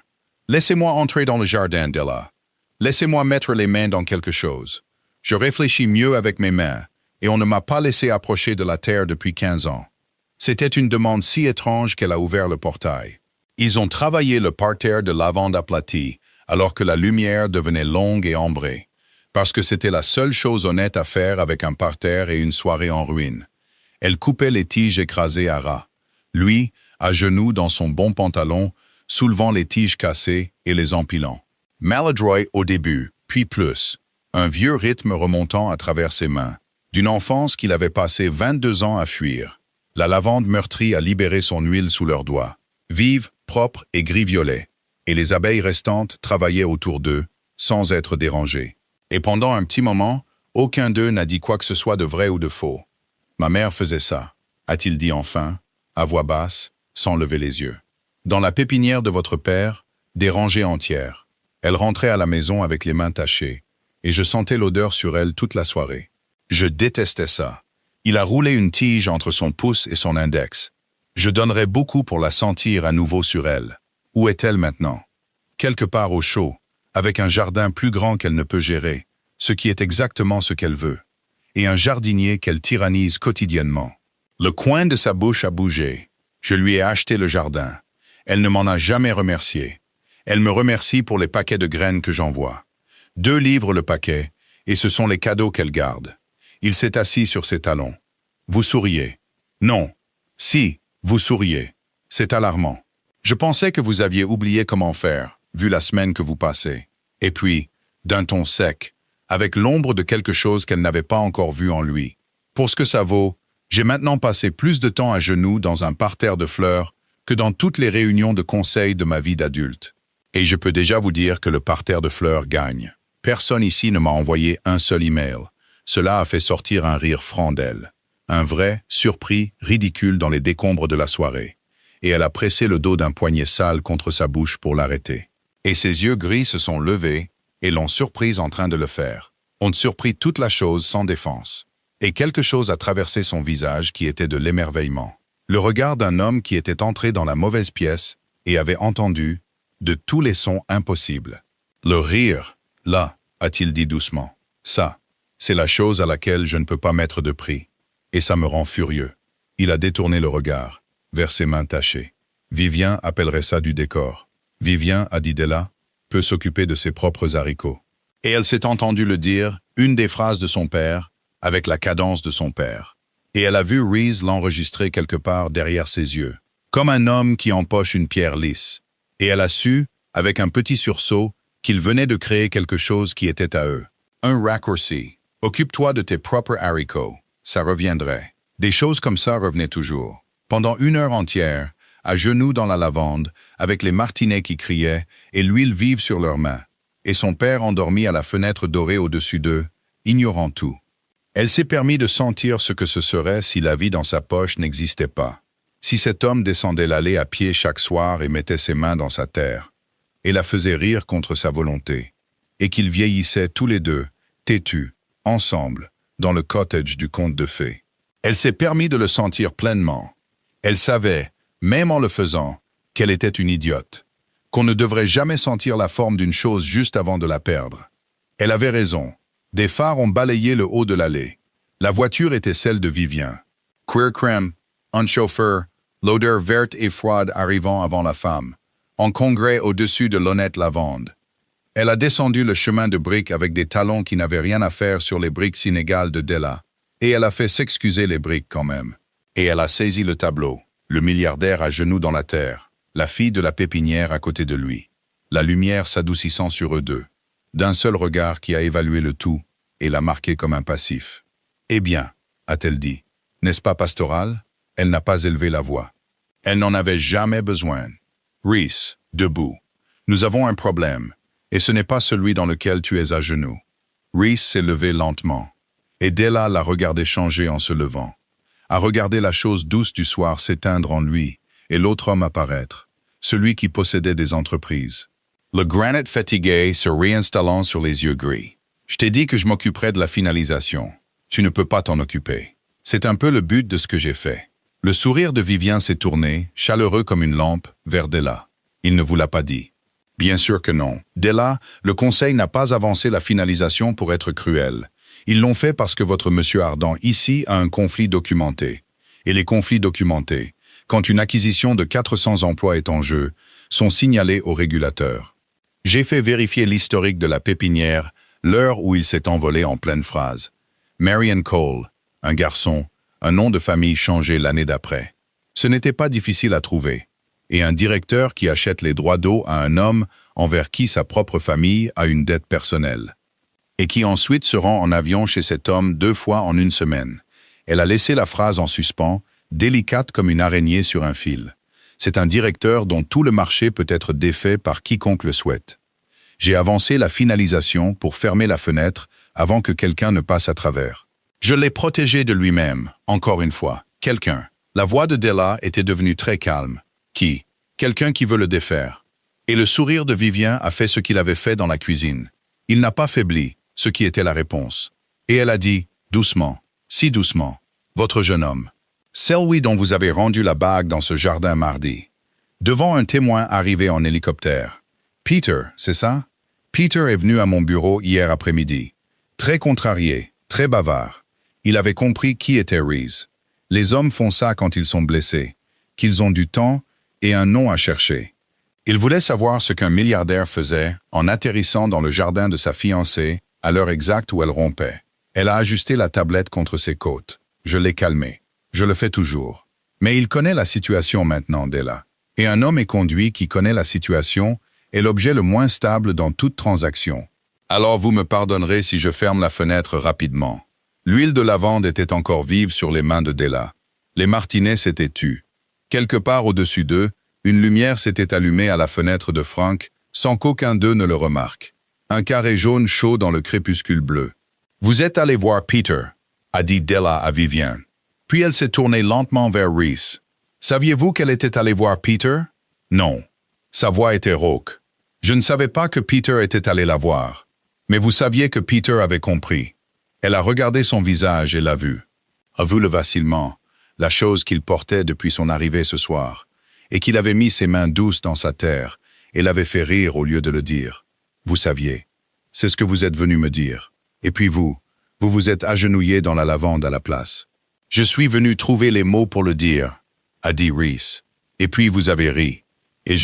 Laissez-moi entrer dans le jardin, Della. Laissez-moi mettre les mains dans quelque chose. Je réfléchis mieux avec mes mains, et on ne m'a pas laissé approcher de la terre depuis 15 ans. C'était une demande si étrange qu'elle a ouvert le portail. Ils ont travaillé le parterre de lavande aplati, alors que la lumière devenait longue et ambrée, parce que c'était la seule chose honnête à faire avec un parterre et une soirée en ruine. Elle coupait les tiges écrasées à ras. Lui, à genoux dans son bon pantalon, soulevant les tiges cassées et les empilant. Maladroit au début, puis plus. Un vieux rythme remontant à travers ses mains. D'une enfance qu'il avait passé 22 ans à fuir. La lavande meurtrie a libéré son huile sous leurs doigts. Vive, propre et gris-violet. Et les abeilles restantes travaillaient autour d'eux, sans être dérangées. Et pendant un petit moment, aucun d'eux n'a dit quoi que ce soit de vrai ou de faux. Ma mère faisait ça, a-t-il dit enfin, à voix basse, sans lever les yeux. Dans la pépinière de votre père, des rangées entières. Elle rentrait à la maison avec les mains tachées, et je sentais l'odeur sur elle toute la soirée. Je détestais ça. Il a roulé une tige entre son pouce et son index. Je donnerais beaucoup pour la sentir à nouveau sur elle. Où est-elle maintenant? Quelque part au chaud, avec un jardin plus grand qu'elle ne peut gérer, ce qui est exactement ce qu'elle veut, et un jardinier qu'elle tyrannise quotidiennement. Le coin de sa bouche a bougé. Je lui ai acheté le jardin, Elle ne m'en a jamais remercié. Elle me remercie pour les paquets de graines que j'envoie. 2 livres le paquet, et ce sont les cadeaux qu'elle garde. Il s'est assis sur ses talons. Vous souriez. Non. Si, vous souriez. C'est alarmant. Je pensais que vous aviez oublié comment faire, vu la semaine que vous passez. Et puis, d'un ton sec, avec l'ombre de quelque chose qu'elle n'avait pas encore vu en lui. Pour ce que ça vaut, j'ai maintenant passé plus de temps à genoux dans un parterre de fleurs que dans toutes les réunions de conseil de ma vie d'adulte. Et je peux déjà vous dire que le parterre de fleurs gagne. Personne ici ne m'a envoyé un seul email. Cela a fait sortir un rire franc d'elle. Un vrai, surpris, ridicule dans les décombres de la soirée. Et elle a pressé le dos d'un poignet sale contre sa bouche pour l'arrêter. Et ses yeux gris se sont levés et l'ont surprise en train de le faire. On surprit toute la chose sans défense. Et quelque chose a traversé son visage qui était de l'émerveillement. Le regard d'un homme qui était entré dans la mauvaise pièce et avait entendu de tous les sons impossibles. Le rire, là, a-t-il dit doucement. Ça, c'est la chose à laquelle je ne peux pas mettre de prix. Et ça me rend furieux. Il a détourné le regard, vers ses mains tachées. Vivien appellerait ça du décor. Vivien, a dit Della, peut s'occuper de ses propres haricots. Et elle s'est entendue le dire, une des phrases de son père, avec la cadence de son père. Et elle a vu Reese l'enregistrer quelque part derrière ses yeux, comme un homme qui empoche une pierre lisse. Et elle a su, avec un petit sursaut, qu'ils venaient de créer quelque chose qui était à eux. Un raccourci. Occupe-toi de tes propres haricots. Ça reviendrait. Des choses comme ça revenaient toujours. Pendant 1 heure entière, à genoux dans la lavande, avec les martinets qui criaient et l'huile vive sur leurs mains, et son père endormi à la fenêtre dorée au-dessus d'eux, ignorant tout. Elle s'est permis de sentir ce que ce serait si la vie dans sa poche n'existait pas. Si cet homme descendait l'allée à pied chaque soir et mettait ses mains dans sa terre, et la faisait rire contre sa volonté, et qu'ils vieillissaient tous les deux, têtus, ensemble, dans le cottage du conte de fées. Elle s'est permis de le sentir pleinement. Elle savait, même en le faisant, qu'elle était une idiote, qu'on ne devrait jamais sentir la forme d'une chose juste avant de la perdre. Elle avait raison. Des phares ont balayé le haut de l'allée. La voiture était celle de Vivien. Queer crème, un chauffeur, l'odeur verte et froide arrivant avant la femme, en congrès au-dessus de l'honnête lavande. Elle a descendu le chemin de briques avec des talons qui n'avaient rien à faire sur les briques inégales de Della, et elle a fait s'excuser les briques quand même. Et elle a saisi le tableau, le milliardaire à genoux dans la terre, la fille de la pépinière à côté de lui, la lumière s'adoucissant sur eux deux, d'un seul regard qui a évalué le tout et l'a marqué comme un passif. « Eh bien, a-t-elle dit, n'est-ce pas pastoral ?» Elle n'a pas élevé la voix. Elle n'en avait jamais besoin. « Reese, debout. Nous avons un problème, et ce n'est pas celui dans lequel tu es à genoux. » Reese s'est levé lentement, et Della l'a regardé changer en se levant, a regardé la chose douce du soir s'éteindre en lui, et l'autre homme apparaître, celui qui possédait des entreprises. Le granit fatigué se réinstallant sur les yeux gris. « Je t'ai dit que je m'occuperais de la finalisation. Tu ne peux pas t'en occuper. C'est un peu le but de ce que j'ai fait. » Le sourire de Vivien s'est tourné, chaleureux comme une lampe, vers Della. Il ne vous l'a pas dit. Bien sûr que non. Della, le conseil n'a pas avancé la finalisation pour être cruel. Ils l'ont fait parce que votre monsieur Ardent ici a un conflit documenté. Et les conflits documentés, quand une acquisition de 400 emplois est en jeu, sont signalés au régulateur. J'ai fait vérifier l'historique de la pépinière, l'heure où il s'est envolé en pleine phrase. Marion Cole, un garçon, un nom de famille changé l'année d'après. Ce n'était pas difficile à trouver. Et un directeur qui achète les droits d'eau à un homme envers qui sa propre famille a une dette personnelle. Et qui ensuite se rend en avion chez cet homme 2 fois en 1 semaine. Elle a laissé la phrase en suspens, délicate comme une araignée sur un fil. C'est un directeur dont tout le marché peut être défait par quiconque le souhaite. J'ai avancé la finalisation pour fermer la fenêtre avant que quelqu'un ne passe à travers. Je l'ai protégé de lui-même, encore une fois. Quelqu'un. La voix de Della était devenue très calme. Qui? Quelqu'un qui veut le défaire. Et le sourire de Vivien a fait ce qu'il avait fait dans la cuisine. Il n'a pas faibli, ce qui était la réponse. Et elle a dit, doucement, si doucement, votre jeune homme. Celle-là dont vous avez rendu la bague dans ce jardin mardi. Devant un témoin arrivé en hélicoptère. Peter, c'est ça? Peter est venu à mon bureau hier après-midi. Très contrarié, très bavard. Il avait compris qui était Reese. Les hommes font ça quand ils sont blessés, qu'ils ont du temps et un nom à chercher. Il voulait savoir ce qu'un milliardaire faisait en atterrissant dans le jardin de sa fiancée à l'heure exacte où elle rompait. Elle a ajusté la tablette contre ses côtes. Je l'ai calmé. Je le fais toujours. Mais il connaît la situation maintenant, Della. Et un homme éconduit qui connaît la situation est l'objet le moins stable dans toute transaction. Alors vous me pardonnerez si je ferme la fenêtre rapidement. L'huile de lavande était encore vive sur les mains de Della. Les martinets s'étaient tus. Quelque part au-dessus d'eux, une lumière s'était allumée à la fenêtre de Frank sans qu'aucun d'eux ne le remarque. Un carré jaune chaud dans le crépuscule bleu. « Vous êtes allé voir Peter », a dit Della à Vivian. Puis elle s'est tournée lentement vers Reese. « Saviez-vous qu'elle était allée voir Peter ?»« Non. » Sa voix était rauque. « Je ne savais pas que Peter était allé la voir. Mais vous saviez que Peter avait compris. » Elle a regardé son visage et l'a vu. A vu le vacillement, la chose qu'il portait depuis son arrivée ce soir, et qu'il avait mis ses mains douces dans sa terre, et l'avait fait rire au lieu de le dire. Vous saviez. C'est ce que vous êtes venu me dire. Et puis vous vous êtes agenouillé dans la lavande à la place. Je suis venu trouver les mots pour le dire, a dit Reese. Et puis vous avez ri. Et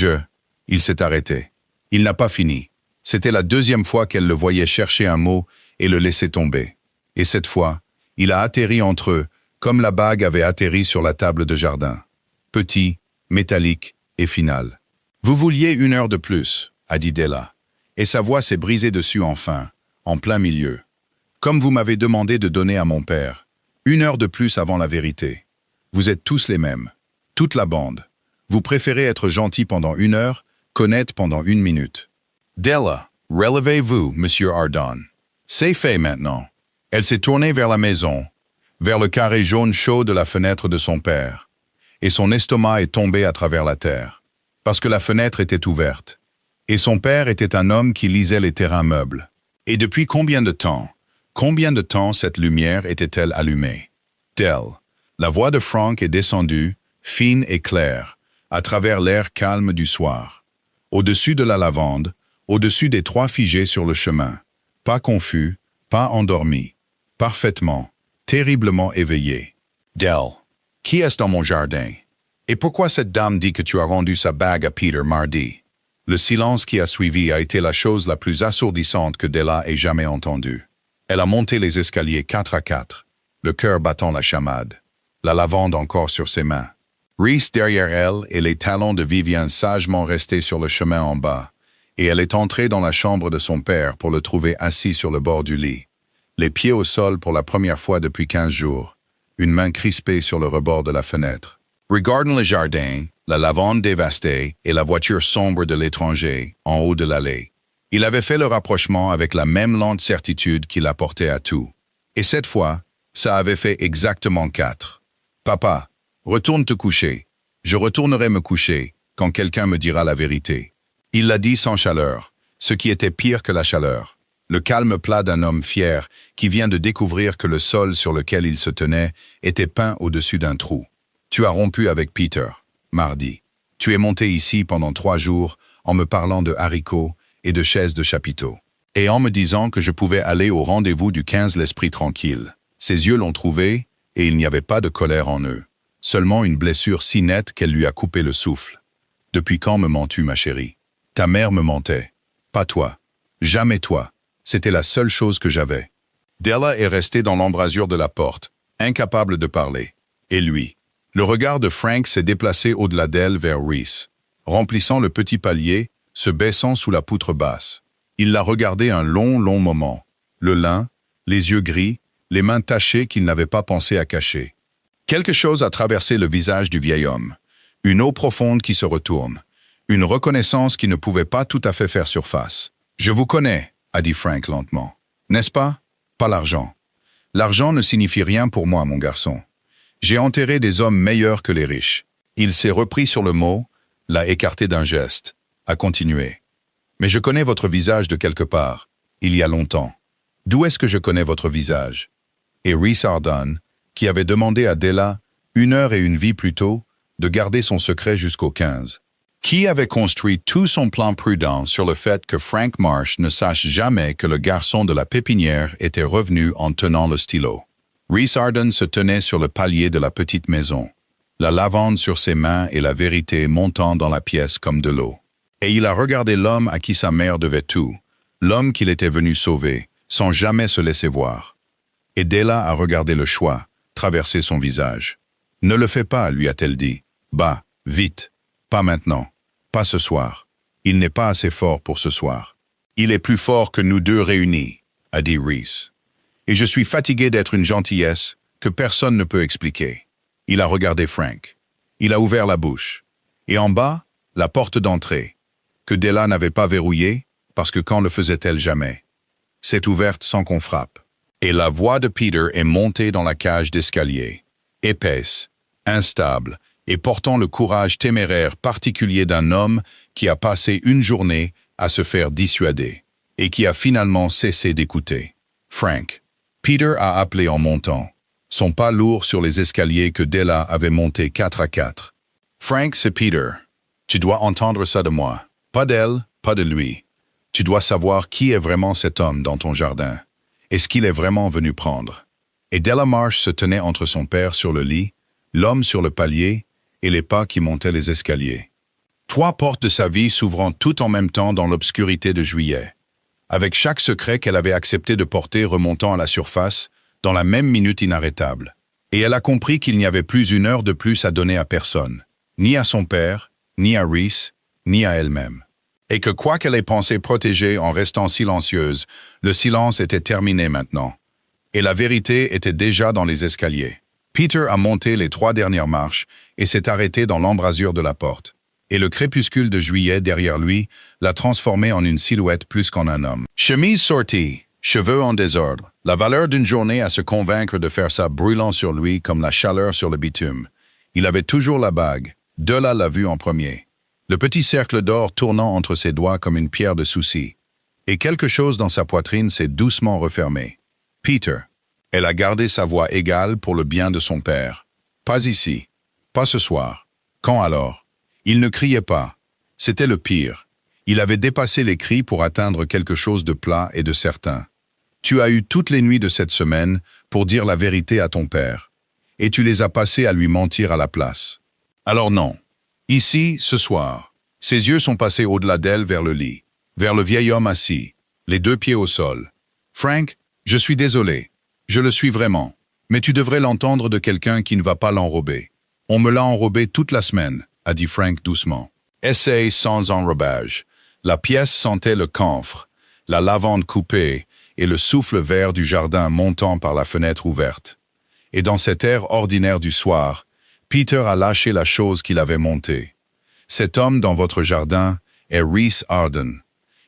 il s'est arrêté. Il n'a pas fini. C'était la deuxième fois qu'elle le voyait chercher un mot et le laisser tomber. Et cette fois, il a atterri entre eux, comme la bague avait atterri sur la table de jardin. Petit, métallique et final. Vous vouliez 1 heure de plus, a dit Della. Et sa voix s'est brisée dessus enfin, en plein milieu. Comme vous m'avez demandé de donner à mon père. 1 heure de plus avant la vérité. Vous êtes tous les mêmes. Toute la bande. Vous préférez être gentil pendant 1 heure, qu'honnête pendant 1 minute. Della, relevez-vous, Monsieur Ardon. C'est fait maintenant. Elle s'est tournée vers la maison, vers le carré jaune chaud de la fenêtre de son père. Et son estomac est tombé à travers la terre. Parce que la fenêtre était ouverte. Et son père était un homme qui lisait les terrains meubles. Et depuis combien de temps cette lumière était-elle allumée? Telle. La voix de Frank est descendue, fine et claire, à travers l'air calme du soir. Au-dessus de la lavande, au-dessus des 3 figés sur le chemin. Pas confus, pas endormis. Parfaitement, terriblement éveillé. Dell, qui est-ce dans mon jardin? Et pourquoi cette dame dit que tu as rendu sa bague à Peter mardi? Le silence qui a suivi a été la chose la plus assourdissante que Della ait jamais entendue. Elle a monté les escaliers 4 à 4, le cœur battant la chamade, la lavande encore sur ses mains. Reese derrière elle et les talons de Vivian sagement restés sur le chemin en bas, et elle est entrée dans la chambre de son père pour le trouver assis sur le bord du lit, les pieds au sol pour la première fois depuis 15 jours, une main crispée sur le rebord de la fenêtre. Regardant le jardin, la lavande dévastée et la voiture sombre de l'étranger en haut de l'allée. Il avait fait le rapprochement avec la même lente certitude qu'il apportait à tout. Et cette fois, ça avait fait exactement 4. Papa, retourne te coucher. Je retournerai me coucher quand quelqu'un me dira la vérité. Il l'a dit sans chaleur, ce qui était pire que la chaleur. Le calme plat d'un homme fier qui vient de découvrir que le sol sur lequel il se tenait était peint au-dessus d'un trou. Tu as rompu avec Peter, mardi. Tu es monté ici pendant 3 jours en me parlant de haricots et de chaises de chapiteaux. Et en me disant que je pouvais aller au rendez-vous du 15 l'esprit tranquille. Ses yeux l'ont trouvé et il n'y avait pas de colère en eux. Seulement une blessure si nette qu'elle lui a coupé le souffle. Depuis quand me mens-tu, ma chérie? Ta mère me mentait. Pas toi. Jamais toi. C'était la seule chose que j'avais. Della est restée dans l'embrasure de la porte, incapable de parler. Et lui. Le regard de Frank s'est déplacé au-delà d'elle vers Reese, remplissant le petit palier, se baissant sous la poutre basse. Il l'a regardé un long moment. Le lin, les yeux gris, les mains tachées qu'il n'avait pas pensé à cacher. Quelque chose a traversé le visage du vieil homme. Une eau profonde qui se retourne. Une reconnaissance qui ne pouvait pas tout à fait faire surface. « Je vous connais », a dit Frank lentement. « N'est-ce pas? Pas l'argent. L'argent ne signifie rien pour moi, mon garçon. J'ai enterré des hommes meilleurs que les riches. » Il s'est repris sur le mot, l'a écarté d'un geste, a continué. « Mais je connais votre visage de quelque part, il y a longtemps. D'où est-ce que je connais votre visage? » Et Reese Ardon, qui avait demandé à Della, 1 heure et 1 vie plus tôt, de garder son secret jusqu'au 15. Qui avait construit tout son plan prudent sur le fait que Frank Marsh ne sache jamais que le garçon de la pépinière était revenu en tenant le stylo. Reese Ardon se tenait sur le palier de la petite maison. la lavande sur ses mains et la vérité montant dans la pièce comme de l'eau. Et il a regardé l'homme à qui sa mère devait tout, l'homme qu'il était venu sauver, sans jamais se laisser voir. Et Della a regardé le choix, traverser son visage. « Ne le fais pas, lui a-t-elle dit. Bah, vite. Pas maintenant. Pas ce soir. Il n'est pas assez fort pour ce soir. Il est plus fort que nous deux réunis, a dit Reese. Et je suis fatigué d'être une gentillesse que personne ne peut expliquer. Il a regardé Frank. Il a ouvert la bouche. Et en bas, la porte d'entrée, que Della n'avait pas verrouillée, parce que quand le faisait-elle jamais? C'est ouverte sans qu'on frappe. Et la voix de Peter est montée dans la cage d'escalier, épaisse, instable, et portant le courage téméraire particulier d'un homme qui a passé une journée à se faire dissuader, et qui a finalement cessé d'écouter. Frank. Peter a appelé en montant, son pas lourd sur les escaliers que Della avait montés 4 à 4. Frank, c'est Peter. Tu dois entendre ça de moi. Pas d'elle, pas de lui. Tu dois savoir qui est vraiment cet homme dans ton jardin. Est-ce qu'il est vraiment venu prendre? Et Della Marsh se tenait entre son père sur le lit, l'homme sur le palier et les pas qui montaient les escaliers. 3 portes de sa vie s'ouvrant tout en même temps dans l'obscurité de juillet, avec chaque secret qu'elle avait accepté de porter remontant à la surface dans la même minute inarrêtable. Et elle a compris qu'il n'y avait plus une heure de plus à donner à personne, ni à son père, ni à Reese, ni à elle-même. Et que quoi qu'elle ait pensé protéger en restant silencieuse, le silence était terminé maintenant. Et la vérité était déjà dans les escaliers. Peter a monté les 3 dernières marches et s'est arrêté dans l'embrasure de la porte. Et le crépuscule de juillet derrière lui l'a transformé en une silhouette plus qu'en un homme. Chemise sortie, cheveux en désordre, la valeur d'une journée à se convaincre de faire ça brûlant sur lui comme la chaleur sur le bitume. Il avait toujours la bague, Della l'a vu en premier. Le petit cercle d'or tournant entre ses doigts comme une pierre de souci. Et quelque chose dans sa poitrine s'est doucement refermé. Peter. Elle a gardé sa voix égale pour le bien de son père. Pas ici. Pas ce soir. Quand alors? Il ne criait pas. C'était le pire. Il avait dépassé les cris pour atteindre quelque chose de plat et de certain. Tu as eu toutes les nuits de cette semaine pour dire la vérité à ton père. Et tu les as passées à lui mentir à la place. Alors non. Ici, ce soir. Ses yeux sont passés au-delà d'elle vers le lit, vers le vieil homme assis, les 2 pieds au sol. Frank, je suis désolé. Je le suis vraiment. Mais tu devrais l'entendre de quelqu'un qui ne va pas l'enrober. On me l'a enrobé toute la semaine, a dit Frank doucement. Essaye sans enrobage. La pièce sentait le camphre, la lavande coupée et le souffle vert du jardin montant par la fenêtre ouverte. Et dans cet air ordinaire du soir, Peter a lâché la chose qu'il avait montée. Cet homme dans votre jardin est Reese Arden.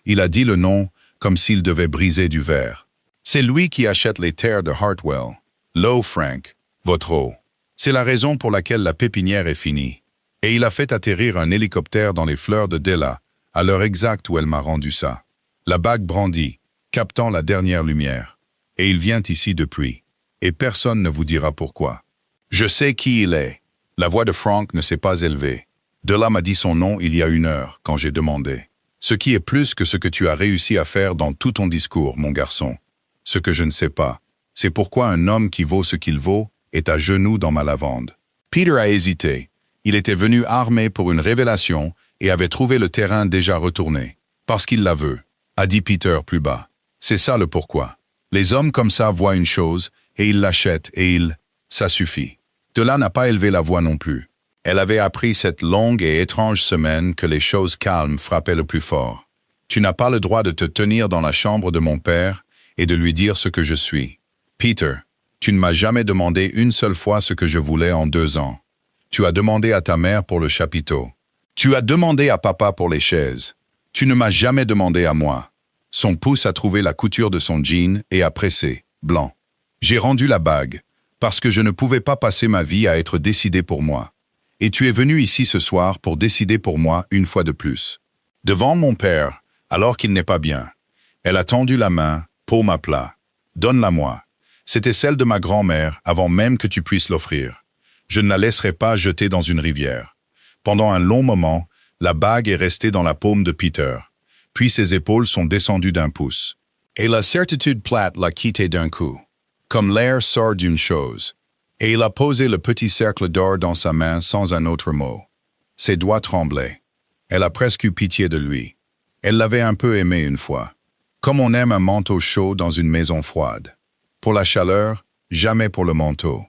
Il a dit le nom comme s'il devait briser du verre. C'est lui qui achète les terres de Hartwell. L'eau, Frank, votre eau. C'est la raison pour laquelle la pépinière est finie. Et il a fait atterrir un hélicoptère dans les fleurs de Della, à l'heure exacte où elle m'a rendu ça. La bague brandie, captant la dernière lumière. Et il vient ici depuis. Et personne ne vous dira pourquoi. Je sais qui il est. La voix de Frank ne s'est pas élevée. Della m'a dit son nom il y a 1 heure, quand j'ai demandé. Ce qui est plus que ce que tu as réussi à faire dans tout ton discours, mon garçon. Ce que je ne sais pas, c'est pourquoi un homme qui vaut ce qu'il vaut est à genoux dans ma lavande. Peter a hésité. Il était venu armé pour une révélation et avait trouvé le terrain déjà retourné. Parce qu'il la veut, a dit Peter plus bas. C'est ça le pourquoi. Les hommes comme ça voient une chose et ils l'achètent et ça suffit. Della n'a pas élevé la voix non plus. Elle avait appris cette longue et étrange semaine que les choses calmes frappaient le plus fort. Tu n'as pas le droit de te tenir dans la chambre de mon père et de lui dire ce que je suis. Peter, tu ne m'as jamais demandé une seule fois ce que je voulais en 2 ans. Tu as demandé à ta mère pour le chapiteau. Tu as demandé à papa pour les chaises. Tu ne m'as jamais demandé à moi. Son pouce a trouvé la couture de son jean et a pressé, blanc. J'ai rendu la bague, parce que je ne pouvais pas passer ma vie à être décidé pour moi. Et tu es venu ici ce soir pour décider pour moi une fois de plus. Devant mon père, alors qu'il n'est pas bien. Elle a tendu la main, paume à plat. Donne-la-moi. C'était celle de ma grand-mère avant même que tu puisses l'offrir. Je ne la laisserai pas jeter dans une rivière. Pendant un long moment, la bague est restée dans la paume de Peter. Puis ses épaules sont descendues d'1 pouce. Et la certitude plate l'a quitté d'un coup. Comme l'air sort d'une chose. Et il a posé le petit cercle d'or dans sa main sans un autre mot. Ses doigts tremblaient. Elle a presque eu pitié de lui. Elle l'avait un peu aimé une fois. Comme on aime un manteau chaud dans une maison froide. Pour la chaleur, jamais pour le manteau.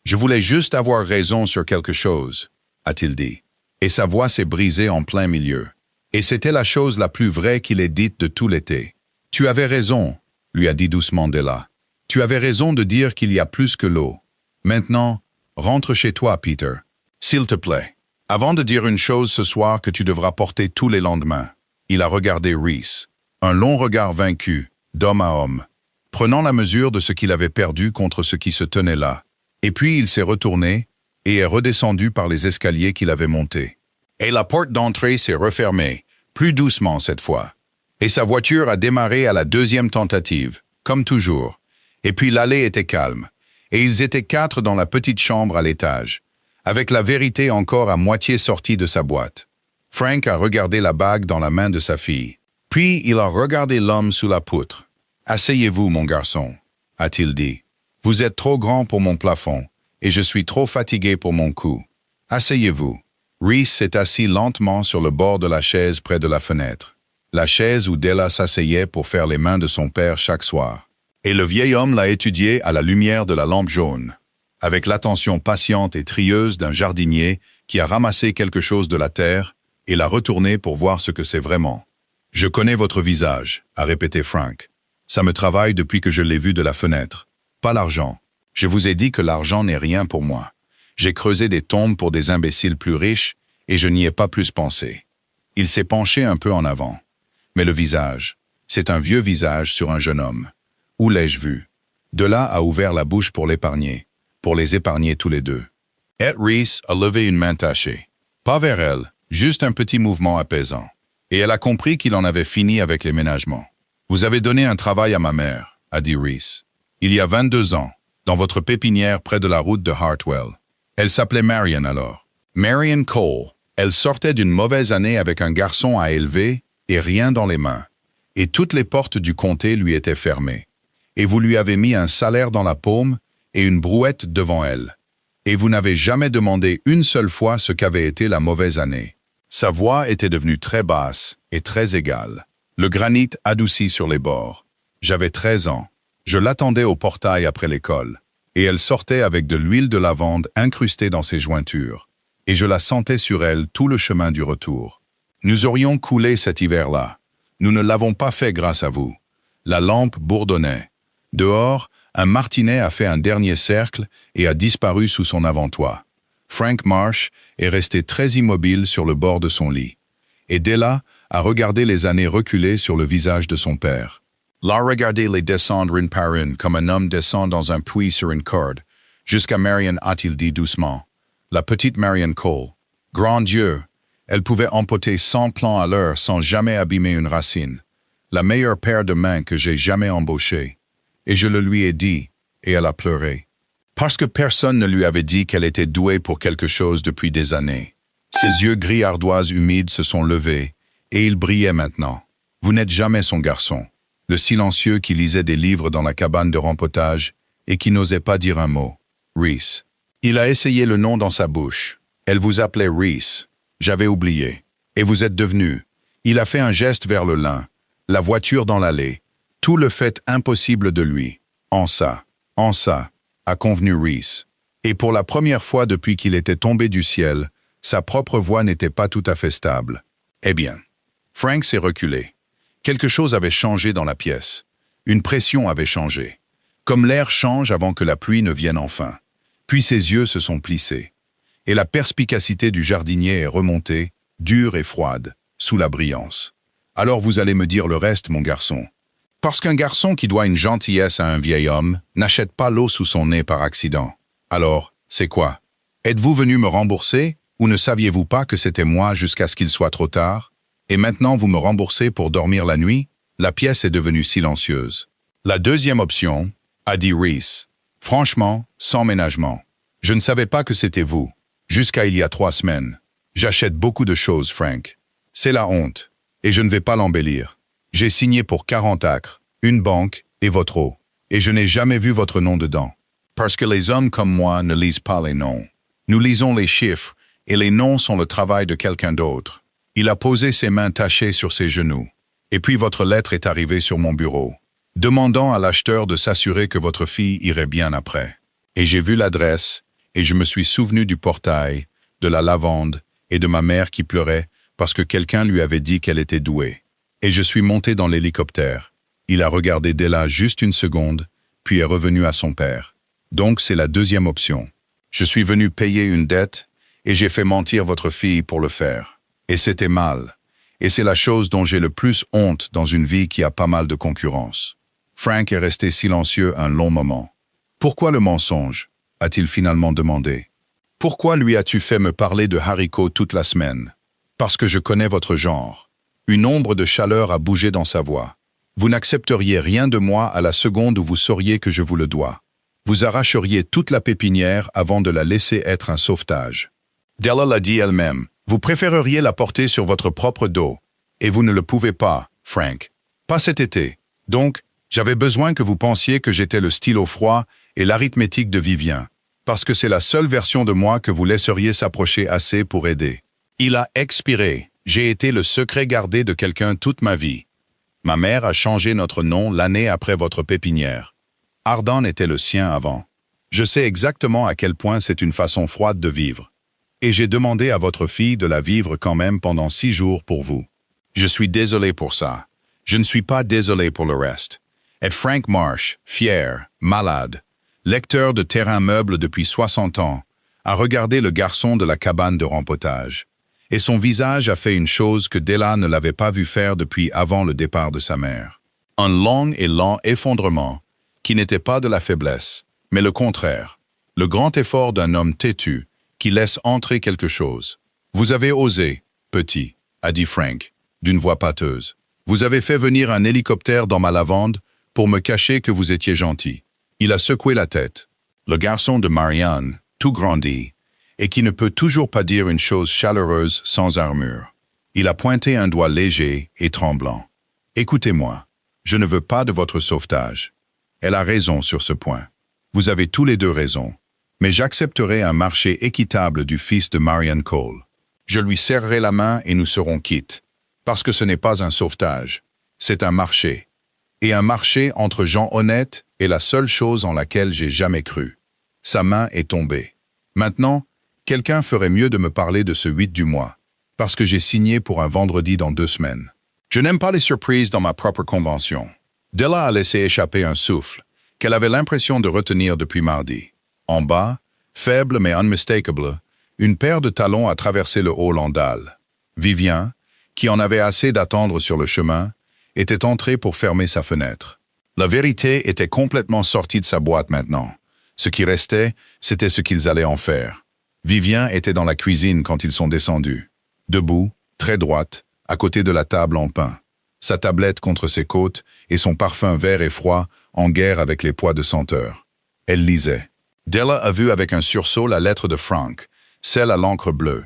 Je voulais juste avoir raison sur quelque chose, a-t-il dit. Et sa voix s'est brisée en plein milieu. Et c'était la chose la plus vraie qu'il ait dite de tout l'été. Tu avais raison, lui a dit doucement Della. Tu avais raison de dire qu'il y a plus que l'eau. Maintenant, rentre chez toi, Peter. S'il te plaît. Avant de dire une chose ce soir que tu devras porter tous les lendemains. Il a regardé Reese. Un long regard vaincu, d'homme à homme, prenant la mesure de ce qu'il avait perdu contre ce qui se tenait là. Et puis il s'est retourné et est redescendu par les escaliers qu'il avait montés. Et la porte d'entrée s'est refermée, plus doucement cette fois. Et sa voiture a démarré à la deuxième tentative, comme toujours. Et puis l'allée était calme. Et ils étaient 4 dans la petite chambre à l'étage, avec la vérité encore à moitié sortie de sa boîte. Frank a regardé la bague dans la main de sa fille. Puis il a regardé l'homme sous la poutre. « Asseyez-vous, mon garçon, » a-t-il dit. « Vous êtes trop grand pour mon plafond, et je suis trop fatigué pour mon cou. Asseyez-vous. » Reese s'est assis lentement sur le bord de la chaise près de la fenêtre. La chaise où Della s'asseyait pour faire les mains de son père chaque soir. Et le vieil homme l'a étudié à la lumière de la lampe jaune, avec l'attention patiente et trieuse d'un jardinier qui a ramassé quelque chose de la terre et l'a retourné pour voir ce que c'est vraiment. « Je connais votre visage », a répété Frank. « Ça me travaille depuis que je l'ai vu de la fenêtre. Pas l'argent. Je vous ai dit que l'argent n'est rien pour moi. J'ai creusé des tombes pour des imbéciles plus riches et je n'y ai pas plus pensé. » Il s'est penché un peu en avant. Mais le visage, c'est un vieux visage sur un jeune homme. Où l'ai-je vu? Della a ouvert la bouche pour l'épargner, pour les épargner tous les deux. Et Reese a levé une main tachée. Pas vers elle, juste un petit mouvement apaisant. Et elle a compris qu'il en avait fini avec les ménagements. « Vous avez donné un travail à ma mère, » a dit Reese. « Il y a 22 ans, dans votre pépinière près de la route de Hartwell. Elle s'appelait Marion alors. Marion Cole. Elle sortait d'une mauvaise année avec un garçon à élever et rien dans les mains. Et toutes les portes du comté lui étaient fermées. Et vous lui avez mis un salaire dans la paume et une brouette devant elle. Et vous n'avez jamais demandé une seule fois ce qu'avait été la mauvaise année. » Sa voix était devenue très basse et très égale. Le granit adouci sur les bords. J'avais 13 ans. Je l'attendais au portail après l'école. Et elle sortait avec de l'huile de lavande incrustée dans ses jointures. Et je la sentais sur elle tout le chemin du retour. Nous aurions coulé cet hiver-là. Nous ne l'avons pas fait grâce à vous. La lampe bourdonnait. Dehors, un martinet a fait un dernier cercle et a disparu sous son avant-toit. Frank Marsh est resté très immobile sur le bord de son lit. Et Della a regardé les années reculer sur le visage de son père. L'a regardé les descendre une par une comme un homme descend dans un puits sur une corde. Jusqu'à Marion a-t-il dit doucement. La petite Marion Cole. Grand Dieu, elle pouvait empoter 100 plants à l'heure sans jamais abîmer une racine. La meilleure paire de mains que j'ai jamais embauchée. Et je le lui ai dit, et elle a pleuré. Parce que personne ne lui avait dit qu'elle était douée pour quelque chose depuis des années. Ses yeux gris ardoise humides se sont levés, et ils brillaient maintenant. Vous n'êtes jamais son garçon. Le silencieux qui lisait des livres dans la cabane de rempotage, et qui n'osait pas dire un mot. Reese. Il a essayé le nom dans sa bouche. Elle vous appelait Reese. J'avais oublié. Et vous êtes devenu. Il a fait un geste vers le lin, la voiture dans l'allée. Tout le fait impossible de lui. En ça, a convenu Reese. Et pour la première fois depuis qu'il était tombé du ciel, sa propre voix n'était pas tout à fait stable. Eh bien. Frank s'est reculé. Quelque chose avait changé dans la pièce. Une pression avait changé. Comme l'air change avant que la pluie ne vienne enfin. Puis ses yeux se sont plissés. Et la perspicacité du jardinier est remontée, dure et froide, sous la brillance. Alors vous allez me dire le reste, mon garçon. Parce qu'un garçon qui doit une gentillesse à un vieil homme n'achète pas l'eau sous son nez par accident. Alors, c'est quoi? Êtes-vous venu me rembourser ou ne saviez-vous pas que c'était moi jusqu'à ce qu'il soit trop tard? Et maintenant vous me remboursez pour dormir la nuit? La pièce est devenue silencieuse. La deuxième option, a dit Reese. Franchement, sans ménagement. Je ne savais pas que c'était vous. Jusqu'à il y a 3 semaines. J'achète beaucoup de choses, Frank. C'est la honte. Et je ne vais pas l'embellir. J'ai signé pour 40 acres, une banque et votre eau. Et je n'ai jamais vu votre nom dedans. Parce que les hommes comme moi ne lisent pas les noms. Nous lisons les chiffres, et les noms sont le travail de quelqu'un d'autre. Il a posé ses mains tachées sur ses genoux. Et puis votre lettre est arrivée sur mon bureau, demandant à l'acheteur de s'assurer que votre fille irait bien après. Et j'ai vu l'adresse, et je me suis souvenu du portail, de la lavande, et de ma mère qui pleurait parce que quelqu'un lui avait dit qu'elle était douée. Et je suis monté dans l'hélicoptère. Il a regardé Della juste une seconde, puis est revenu à son père. Donc c'est la deuxième option. Je suis venu payer une dette, et j'ai fait mentir votre fille pour le faire. Et c'était mal. Et c'est la chose dont j'ai le plus honte dans une vie qui a pas mal de concurrence. Frank est resté silencieux un long moment. « Pourquoi le mensonge ?» a-t-il finalement demandé. « Pourquoi lui as-tu fait me parler de haricots toute la semaine ?»« Parce que je connais votre genre. » Une ombre de chaleur a bougé dans sa voix. « Vous n'accepteriez rien de moi à la seconde où vous sauriez que je vous le dois. Vous arracheriez toute la pépinière avant de la laisser être un sauvetage. » Della l'a dit elle-même. Vous préféreriez la porter sur votre propre dos. Et vous ne le pouvez pas, Frank. Pas cet été. Donc, j'avais besoin que vous pensiez que j'étais le stylo froid et l'arithmétique de Vivien. Parce que c'est la seule version de moi que vous laisseriez s'approcher assez pour aider. Il a expiré. J'ai été le secret gardé de quelqu'un toute ma vie. Ma mère a changé notre nom l'année après votre pépinière. Ardan était le sien avant. Je sais exactement à quel point c'est une façon froide de vivre. Et j'ai demandé à votre fille de la vivre quand même pendant 6 jours pour vous. Je suis désolé pour ça. Je ne suis pas désolé pour le reste. Et Frank Marsh, fier, malade, lecteur de terrain meuble depuis 60 ans, a regardé le garçon de la cabane de rempotage. Et son visage a fait une chose que Della ne l'avait pas vu faire depuis avant le départ de sa mère. Un long et lent effondrement, qui n'était pas de la faiblesse, mais le contraire. Le grand effort d'un homme têtu, qui laisse entrer quelque chose. « Vous avez osé, petit », a dit Frank, d'une voix pâteuse. « Vous avez fait venir un hélicoptère dans ma lavande pour me cacher que vous étiez gentil. » Il a secoué la tête. Le garçon de Marianne, tout grandi, et qui ne peut toujours pas dire une chose chaleureuse sans armure. Il a pointé un doigt léger et tremblant. « Écoutez-moi, je ne veux pas de votre sauvetage. » Elle a raison sur ce point. Vous avez tous les deux raison. Mais j'accepterai un marché équitable du fils de Marianne Cole. Je lui serrerai la main et nous serons quittes. Parce que ce n'est pas un sauvetage, c'est un marché. Et un marché entre gens honnêtes est la seule chose en laquelle j'ai jamais cru. Sa main est tombée. Maintenant, quelqu'un ferait mieux de me parler de ce 8 du mois, parce que j'ai signé pour un vendredi dans 2 semaines. Je n'aime pas les surprises dans ma propre convention. Della a laissé échapper un souffle, qu'elle avait l'impression de retenir depuis mardi. En bas, faible mais unmistakable, une paire de talons a traversé le hall en dalle. Vivien, qui en avait assez d'attendre sur le chemin, était entré pour fermer sa fenêtre. La vérité était complètement sortie de sa boîte maintenant. Ce qui restait, c'était ce qu'ils allaient en faire. Vivien était dans la cuisine quand ils sont descendus. Debout, très droite, à côté de la table en pain. Sa tablette contre ses côtes et son parfum vert et froid en guerre avec les poids de senteur. Elle lisait. Della a vu avec un sursaut la lettre de Frank, celle à l'encre bleue,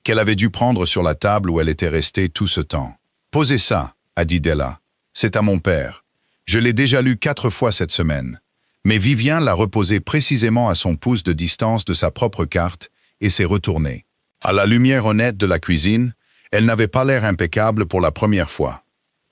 qu'elle avait dû prendre sur la table où elle était restée tout ce temps. « Posez ça », a dit Della. « C'est à mon père. Je l'ai déjà lu 4 fois cette semaine. » Mais Vivien l'a reposé précisément à son pouce de distance de sa propre carte et s'est retournée. À la lumière honnête de la cuisine, elle n'avait pas l'air impeccable pour la première fois.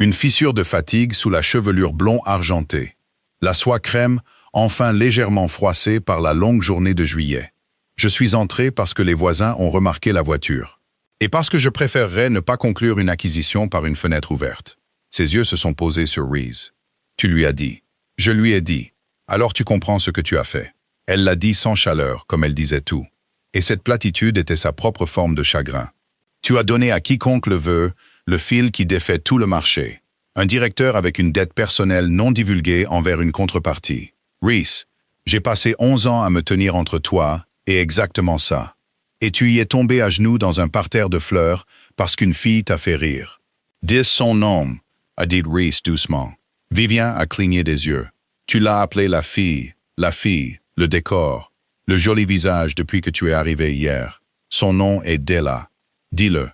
Une fissure de fatigue sous la chevelure blond argentée. La soie crème, enfin légèrement froissée par la longue journée de juillet. Je suis entré parce que les voisins ont remarqué la voiture. Et parce que je préférerais ne pas conclure une acquisition par une fenêtre ouverte. Ses yeux se sont posés sur Reese. Tu lui as dit. Je lui ai dit. Alors tu comprends ce que tu as fait. Elle l'a dit sans chaleur, comme elle disait tout. Et cette platitude était sa propre forme de chagrin. Tu as donné à quiconque le veut le fil qui défait tout le marché. Un directeur avec une dette personnelle non divulguée envers une contrepartie. Reese, j'ai passé 11 ans à me tenir entre toi et exactement ça. Et tu y es tombé à genoux dans un parterre de fleurs parce qu'une fille t'a fait rire. Dis son nom, a dit Reese doucement. Vivien a cligné des yeux. Tu l'as appelée la fille, le décor, le joli visage depuis que tu es arrivé hier. Son nom est Della. Dis-le.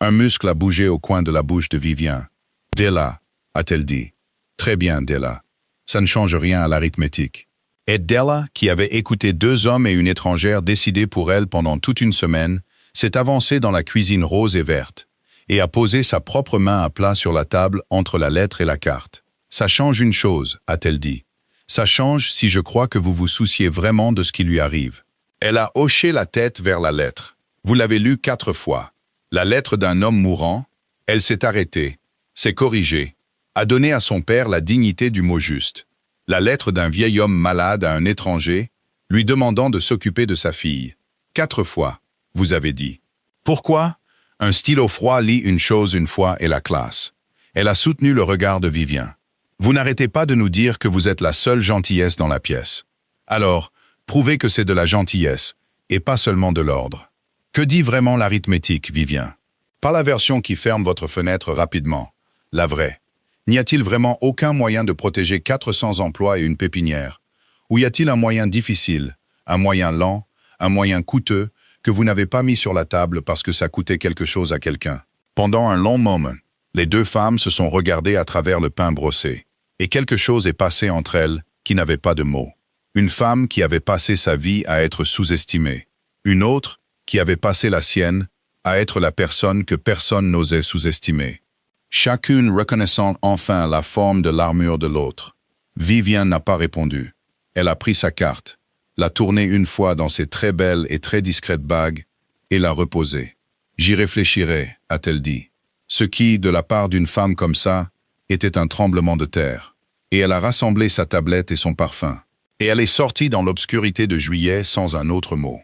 Un muscle a bougé au coin de la bouche de Vivien. Della, a-t-elle dit. Très bien, Della. Ça ne change rien à l'arithmétique. Et Della, qui avait écouté 2 hommes et une étrangère décider pour elle pendant toute une semaine, s'est avancée dans la cuisine rose et verte, et a posé sa propre main à plat sur la table entre la lettre et la carte. « Ça change une chose, a-t-elle dit. Ça change si je crois que vous vous souciez vraiment de ce qui lui arrive. » Elle a hoché la tête vers la lettre. Vous l'avez lue 4 fois. La lettre d'un homme mourant. Elle s'est arrêtée, s'est corrigée, a donné à son père la dignité du mot juste. La lettre d'un vieil homme malade à un étranger, lui demandant de s'occuper de sa fille. 4 fois, vous avez dit. Pourquoi? Un stylo froid lit une chose une fois et la classe. Elle a soutenu le regard de Vivien. Vous n'arrêtez pas de nous dire que vous êtes la seule gentillesse dans la pièce. Alors, prouvez que c'est de la gentillesse, et pas seulement de l'ordre. Que dit vraiment l'arithmétique, Vivien? Pas la version qui ferme votre fenêtre rapidement. La vraie. N'y a-t-il vraiment aucun moyen de protéger 400 emplois et une pépinière? Ou y a-t-il un moyen difficile, un moyen lent, un moyen coûteux, que vous n'avez pas mis sur la table parce que ça coûtait quelque chose à quelqu'un? Pendant un long moment, les 2 femmes se sont regardées à travers le pain brossé. Et quelque chose est passé entre elles qui n'avait pas de mots. Une femme qui avait passé sa vie à être sous-estimée. Une autre qui avait passé la sienne à être la personne que personne n'osait sous-estimer. Chacune reconnaissant enfin la forme de l'armure de l'autre. Vivien n'a pas répondu. Elle a pris sa carte, l'a tournée une fois dans ses très belles et très discrètes bagues et l'a reposée. « J'y réfléchirai », a-t-elle dit. Ce qui, de la part d'une femme comme ça, était un tremblement de terre. Et elle a rassemblé sa tablette et son parfum. Et elle est sortie dans l'obscurité de juillet sans un autre mot.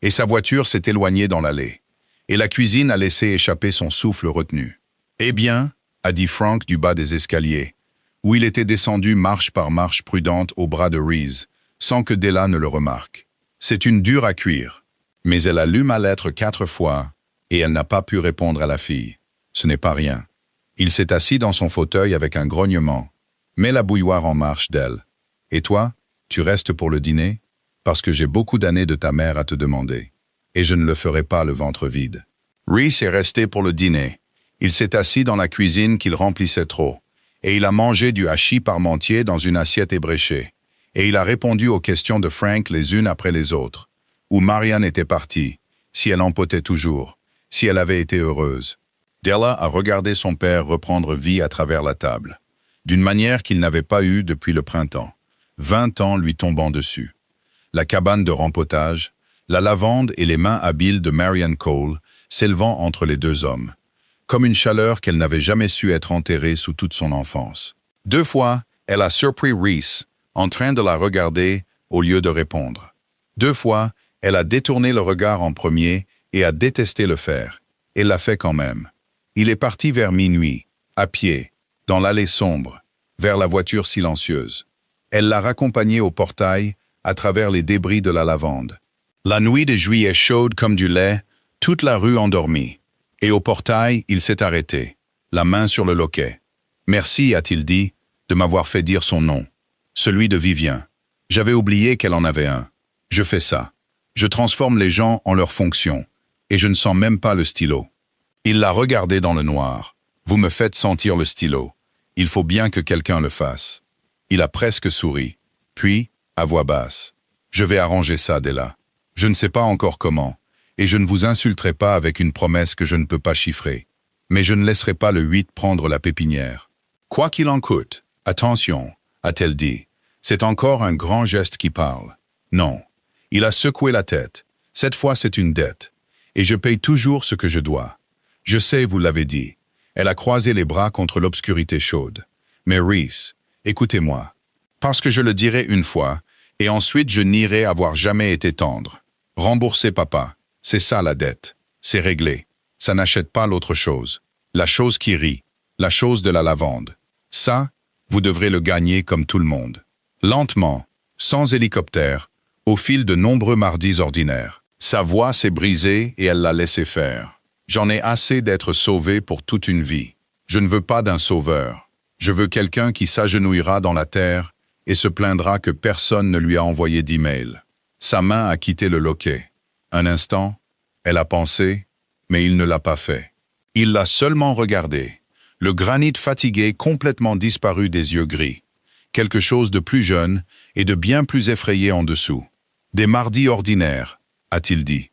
Et sa voiture s'est éloignée dans l'allée. Et la cuisine a laissé échapper son souffle retenu. « Eh bien », a dit Frank du bas des escaliers, où il était descendu marche par marche prudente au bras de Reese, sans que Della ne le remarque. « C'est une dure à cuire. » Mais elle a lu ma lettre 4 fois, et elle n'a pas pu répondre à la fille. Ce n'est pas rien. Il s'est assis dans son fauteuil avec un grognement. Met la bouilloire en marche d'elle. « Et toi, tu restes pour le dîner? Parce que j'ai beaucoup d'années de ta mère à te demander. Et je ne le ferai pas le ventre vide. » Reese est resté pour le dîner. Il s'est assis dans la cuisine qu'il remplissait trop. Et il a mangé du hachis parmentier dans une assiette ébréchée. Et il a répondu aux questions de Frank les unes après les autres. Où Marianne était partie, si elle empotait toujours, si elle avait été heureuse. Della a regardé son père reprendre vie à travers la table, d'une manière qu'il n'avait pas eue depuis le printemps, 20 ans lui tombant dessus. La cabane de rempotage, la lavande et les mains habiles de Marianne Cole s'élevant entre les 2 hommes, comme une chaleur qu'elle n'avait jamais su être enterrée sous toute son enfance. 2 fois, elle a surpris Reese, en train de la regarder au lieu de répondre. 2 fois, elle a détourné le regard en premier et a détesté le faire, et l'a fait quand même. Il est parti vers minuit, à pied, dans l'allée sombre, vers la voiture silencieuse. Elle l'a raccompagné au portail, à travers les débris de la lavande. La nuit de juillet chaude comme du lait, toute la rue endormie. Et au portail, il s'est arrêté, la main sur le loquet. « Merci, a-t-il dit, de m'avoir fait dire son nom. Celui de Vivien. J'avais oublié qu'elle en avait un. Je fais ça. Je transforme les gens en leur fonction. Et je ne sens même pas le stylo. » Il l'a regardé dans le noir. « Vous me faites sentir le stylo. Il faut bien que quelqu'un le fasse. » Il a presque souri. Puis, à voix basse. « Je vais arranger ça, Della. Je ne sais pas encore comment, et je ne vous insulterai pas avec une promesse que je ne peux pas chiffrer. Mais je ne laisserai pas le 8 prendre la pépinière. Quoi qu'il en coûte, attention, a-t-elle dit. C'est encore un grand geste qui parle. Non. Il a secoué la tête. Cette fois, c'est une dette. Et je paye toujours ce que je dois. Je sais, vous l'avez dit. Elle a croisé les bras contre l'obscurité chaude. Mais Reese, écoutez-moi. Parce que je le dirai une fois, et ensuite je nierai avoir jamais été tendre. Rembourser papa, c'est ça la dette. C'est réglé. Ça n'achète pas l'autre chose. La chose qui rit. La chose de la lavande. Ça, vous devrez le gagner comme tout le monde. Lentement, sans hélicoptère, au fil de nombreux mardis ordinaires. Sa voix s'est brisée et elle l'a laissé faire. J'en ai assez d'être sauvé pour toute une vie. Je ne veux pas d'un sauveur. Je veux quelqu'un qui s'agenouillera dans la terre et se plaindra que personne ne lui a envoyé d'email. Sa main a quitté le loquet. Un instant, elle a pensé, mais il ne l'a pas fait. Il l'a seulement regardé. Le granit fatigué complètement disparu des yeux gris. Quelque chose de plus jeune et de bien plus effrayés en dessous. Des mardis ordinaires, a-t-il dit,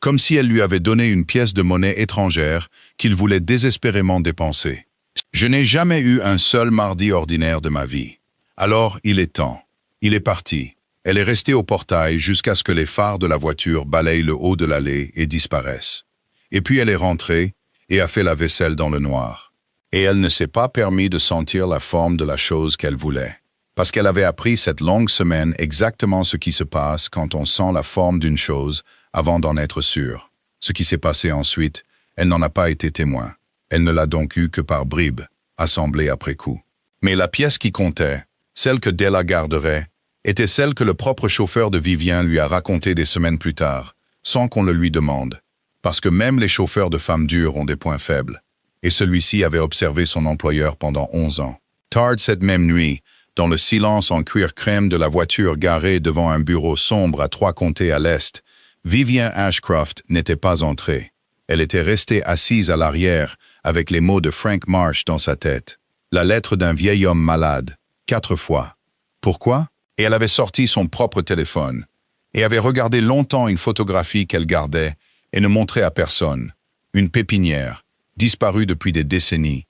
comme si elle lui avait donné une pièce de monnaie étrangère qu'il voulait désespérément dépenser. Je n'ai jamais eu un seul mardi ordinaire de ma vie. Alors il est temps. Il est parti. Elle est restée au portail jusqu'à ce que les phares de la voiture balayent le haut de l'allée et disparaissent. Et puis elle est rentrée et a fait la vaisselle dans le noir. Et elle ne s'est pas permis de sentir la forme de la chose qu'elle voulait. Parce qu'elle avait appris cette longue semaine exactement ce qui se passe quand on sent la forme d'une chose avant d'en être sûr. Ce qui s'est passé ensuite, elle n'en a pas été témoin. Elle ne l'a donc eu que par bribes, assemblée après coup. Mais la pièce qui comptait, celle que Della garderait, était celle que le propre chauffeur de Vivien lui a racontée des semaines plus tard, sans qu'on le lui demande. Parce que même les chauffeurs de femmes dures ont des points faibles. Et celui-ci avait observé son employeur pendant 11 ans. Tard cette même nuit, dans le silence en cuir crème de la voiture garée devant un bureau sombre à 3 comtés à l'est, Vivien Ashcroft n'était pas entrée. Elle était restée assise à l'arrière, avec les mots de Frank Marsh dans sa tête. La lettre d'un vieil homme malade, 4 fois. Pourquoi? Et elle avait sorti son propre téléphone, et avait regardé longtemps une photographie qu'elle gardait et ne montrait à personne. Une pépinière, disparue depuis des décennies.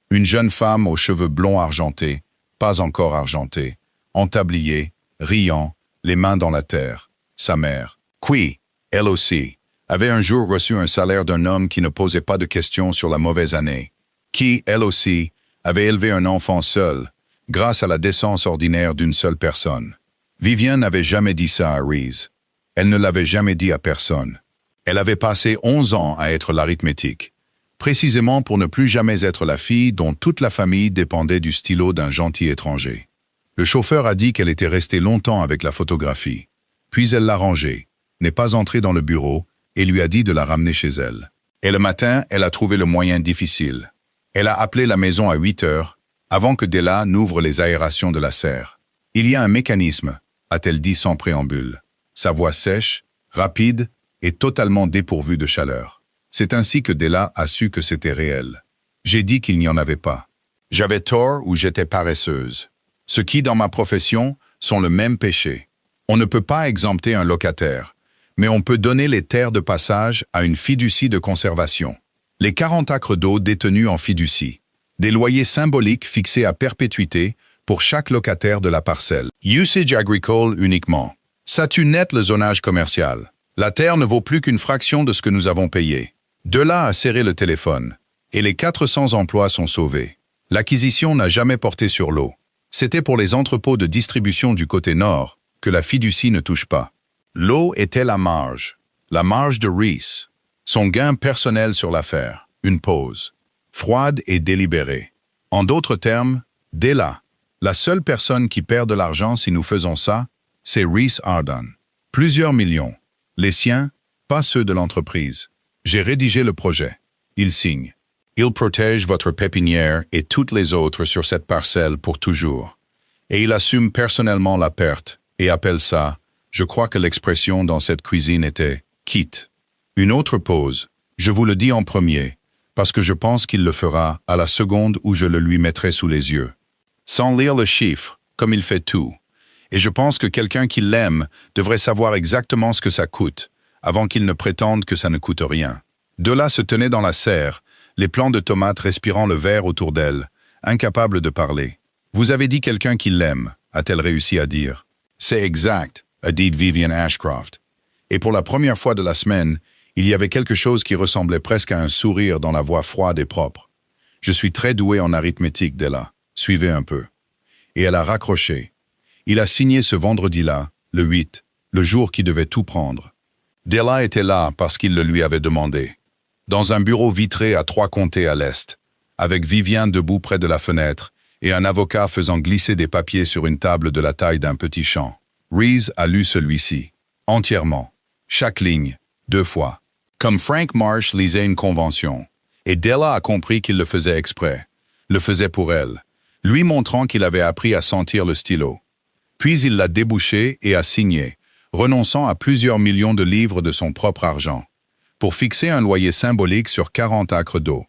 Une jeune femme aux cheveux blonds argentés, pas encore argentés, entabliée, riant, les mains dans la terre. Sa mère, qui, elle aussi, avait un jour reçu un salaire d'un homme qui ne posait pas de questions sur la mauvaise année. Qui, elle aussi, avait élevé un enfant seul, grâce à la décence ordinaire d'une seule personne. Vivien n'avait jamais dit ça à Reese. Elle ne l'avait jamais dit à personne. Elle avait passé 11 ans à être l'arithmétique, précisément pour ne plus jamais être la fille dont toute la famille dépendait du stylo d'un gentil étranger. Le chauffeur a dit qu'elle était restée longtemps avec la photographie. Puis elle l'a rangée, n'est pas entrée dans le bureau et lui a dit de la ramener chez elle. Et le matin, elle a trouvé le moyen difficile. Elle a appelé la maison à 8 heures, avant que Della n'ouvre les aérations de la serre. Il y a un mécanisme, a-t-elle dit sans préambule. Sa voix sèche, rapide et totalement dépourvue de chaleur. C'est ainsi que Della a su que c'était réel. J'ai dit qu'il n'y en avait pas. J'avais tort ou j'étais paresseuse. Ce qui, dans ma profession, sont le même péché. On ne peut pas exempter un locataire, mais on peut donner les terres de passage à une fiducie de conservation. Les 40 acres d'eau détenus en fiducie. Des loyers symboliques fixés à perpétuité pour chaque locataire de la parcelle. Usage agricole uniquement. Ça tue net le zonage commercial. La terre ne vaut plus qu'une fraction de ce que nous avons payé. De là à serrer le téléphone. Et les 400 emplois sont sauvés. L'acquisition n'a jamais porté sur l'eau. C'était pour les entrepôts de distribution du côté nord que la fiducie ne touche pas. L'eau était la marge de Reese. Son gain personnel sur l'affaire. Une pause. Froide et délibérée. En d'autres termes, Della, la seule personne qui perd de l'argent si nous faisons ça, c'est Reese Arden. Plusieurs millions. Les siens, pas ceux de l'entreprise. J'ai rédigé le projet. Il signe. Il protège votre pépinière et toutes les autres sur cette parcelle pour toujours. Et il assume personnellement la perte et appelle ça, je crois que l'expression dans cette cuisine était « quitte ». Une autre pause, je vous le dis en premier, parce que je pense qu'il le fera à la seconde où je le lui mettrai sous les yeux. Sans lire le chiffre, comme il fait tout. Et je pense que quelqu'un qui l'aime devrait savoir exactement ce que ça coûte, avant qu'il ne prétende que ça ne coûte rien. De là se tenait dans la serre, les plants de tomates respirant le verre autour d'elle, incapable de parler. « Vous avez dit quelqu'un qui l'aime », a-t-elle réussi à dire. « C'est exact », a dit Vivien Ashcroft. Et pour la première fois de la semaine, il y avait quelque chose qui ressemblait presque à un sourire dans la voix froide et propre. « Je suis très doué en arithmétique, Della. Suivez un peu. » Et elle a raccroché. Il a signé ce vendredi-là, le 8, le jour qui devait tout prendre. Della était là parce qu'il le lui avait demandé. Dans un bureau vitré à 3 comtés à l'est, avec Vivien debout près de la fenêtre et un avocat faisant glisser des papiers sur une table de la taille d'un petit champ. Reese a lu celui-ci, entièrement, chaque ligne, 2 fois, comme Frank Marsh lisait une convention. Et Della a compris qu'il le faisait exprès, le faisait pour elle, lui montrant qu'il avait appris à sentir le stylo. Puis il l'a débouché et a signé, renonçant à plusieurs millions de livres de son propre argent, pour fixer un loyer symbolique sur 40 acres d'eau.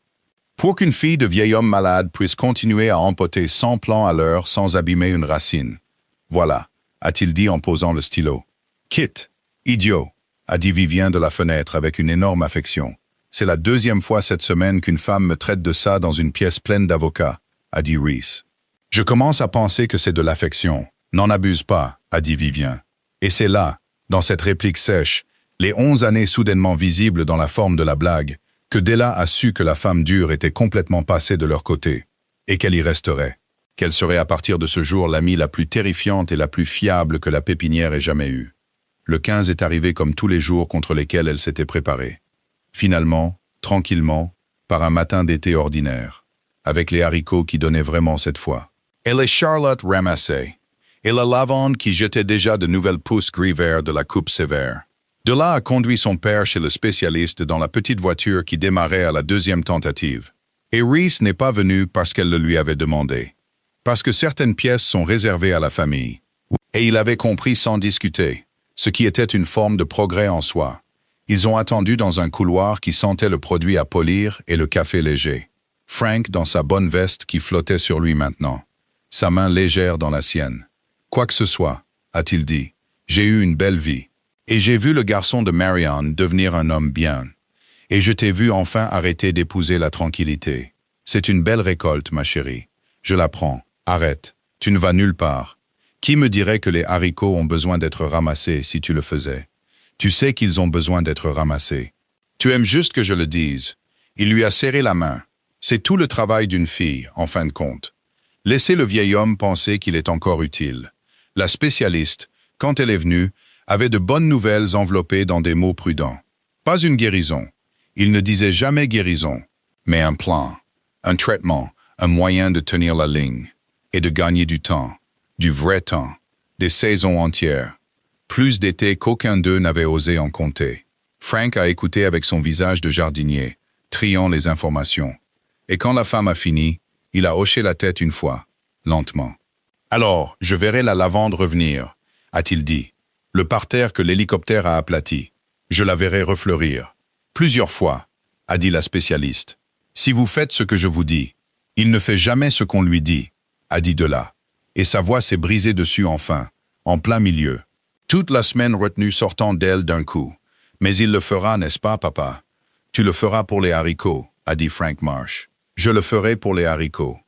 Pour qu'une fille de vieil homme malade puisse continuer à empoter 100 plants à l'heure sans abîmer une racine. Voilà, a-t-il dit en posant le stylo. Quitte, idiot, a dit Vivien de la fenêtre avec une énorme affection. C'est la deuxième fois cette semaine qu'une femme me traite de ça dans une pièce pleine d'avocats, a dit Reese. Je commence à penser que c'est de l'affection. N'en abuse pas, a dit Vivien. Et c'est là, dans cette réplique sèche, les 11 années soudainement visibles dans la forme de la blague, que Della a su que la femme dure était complètement passée de leur côté, et qu'elle y resterait. Qu'elle serait à partir de ce jour l'amie la plus terrifiante et la plus fiable que la pépinière ait jamais eue. Le 15 est arrivé comme tous les jours contre lesquels elle s'était préparée. Finalement, tranquillement, par un matin d'été ordinaire, avec les haricots qui donnaient vraiment cette fois. Et les Charlotte ramassaient, et la lavande qui jetait déjà de nouvelles pousses gris-vert de la coupe sévère. De là a conduit son père chez le spécialiste dans la petite voiture qui démarrait à la deuxième tentative. Et Reese n'est pas venu parce qu'elle le lui avait demandé. Parce que certaines pièces sont réservées à la famille. Et il avait compris sans discuter, ce qui était une forme de progrès en soi. Ils ont attendu dans un couloir qui sentait le produit à polir et le café léger. Frank dans sa bonne veste qui flottait sur lui maintenant, sa main légère dans la sienne. Quoi que ce soit, a-t-il dit, j'ai eu une belle vie. Et j'ai vu le garçon de Marianne devenir un homme bien. Et je t'ai vu enfin arrêter d'épouser la tranquillité. C'est une belle récolte, ma chérie. Je la prends. Arrête. Tu ne vas nulle part. Qui me dirait que les haricots ont besoin d'être ramassés si tu le faisais? Tu sais qu'ils ont besoin d'être ramassés. Tu aimes juste que je le dise. Il lui a serré la main. C'est tout le travail d'une fille, en fin de compte. Laissez le vieil homme penser qu'il est encore utile. La spécialiste, quand elle est venue, avait de bonnes nouvelles enveloppées dans des mots prudents. Pas une guérison. Il ne disait jamais guérison, mais un plan, un traitement, un moyen de tenir la ligne et de gagner du temps, du vrai temps, des saisons entières. Plus d'été qu'aucun d'eux n'avait osé en compter. Frank a écouté avec son visage de jardinier, triant les informations. Et quand la femme a fini, il a hoché la tête une fois, lentement. « Alors, je verrai la lavande revenir », a-t-il dit. Le parterre que l'hélicoptère a aplati. Je la verrai refleurir. Plusieurs fois, a dit la spécialiste. Si vous faites ce que je vous dis, il ne fait jamais ce qu'on lui dit, a dit Della. Et sa voix s'est brisée dessus enfin, en plein milieu. Toute la semaine retenue sortant d'elle d'un coup. Mais il le fera, n'est-ce pas, papa? Tu le feras pour les haricots, a dit Frank Marsh. Je le ferai pour les haricots.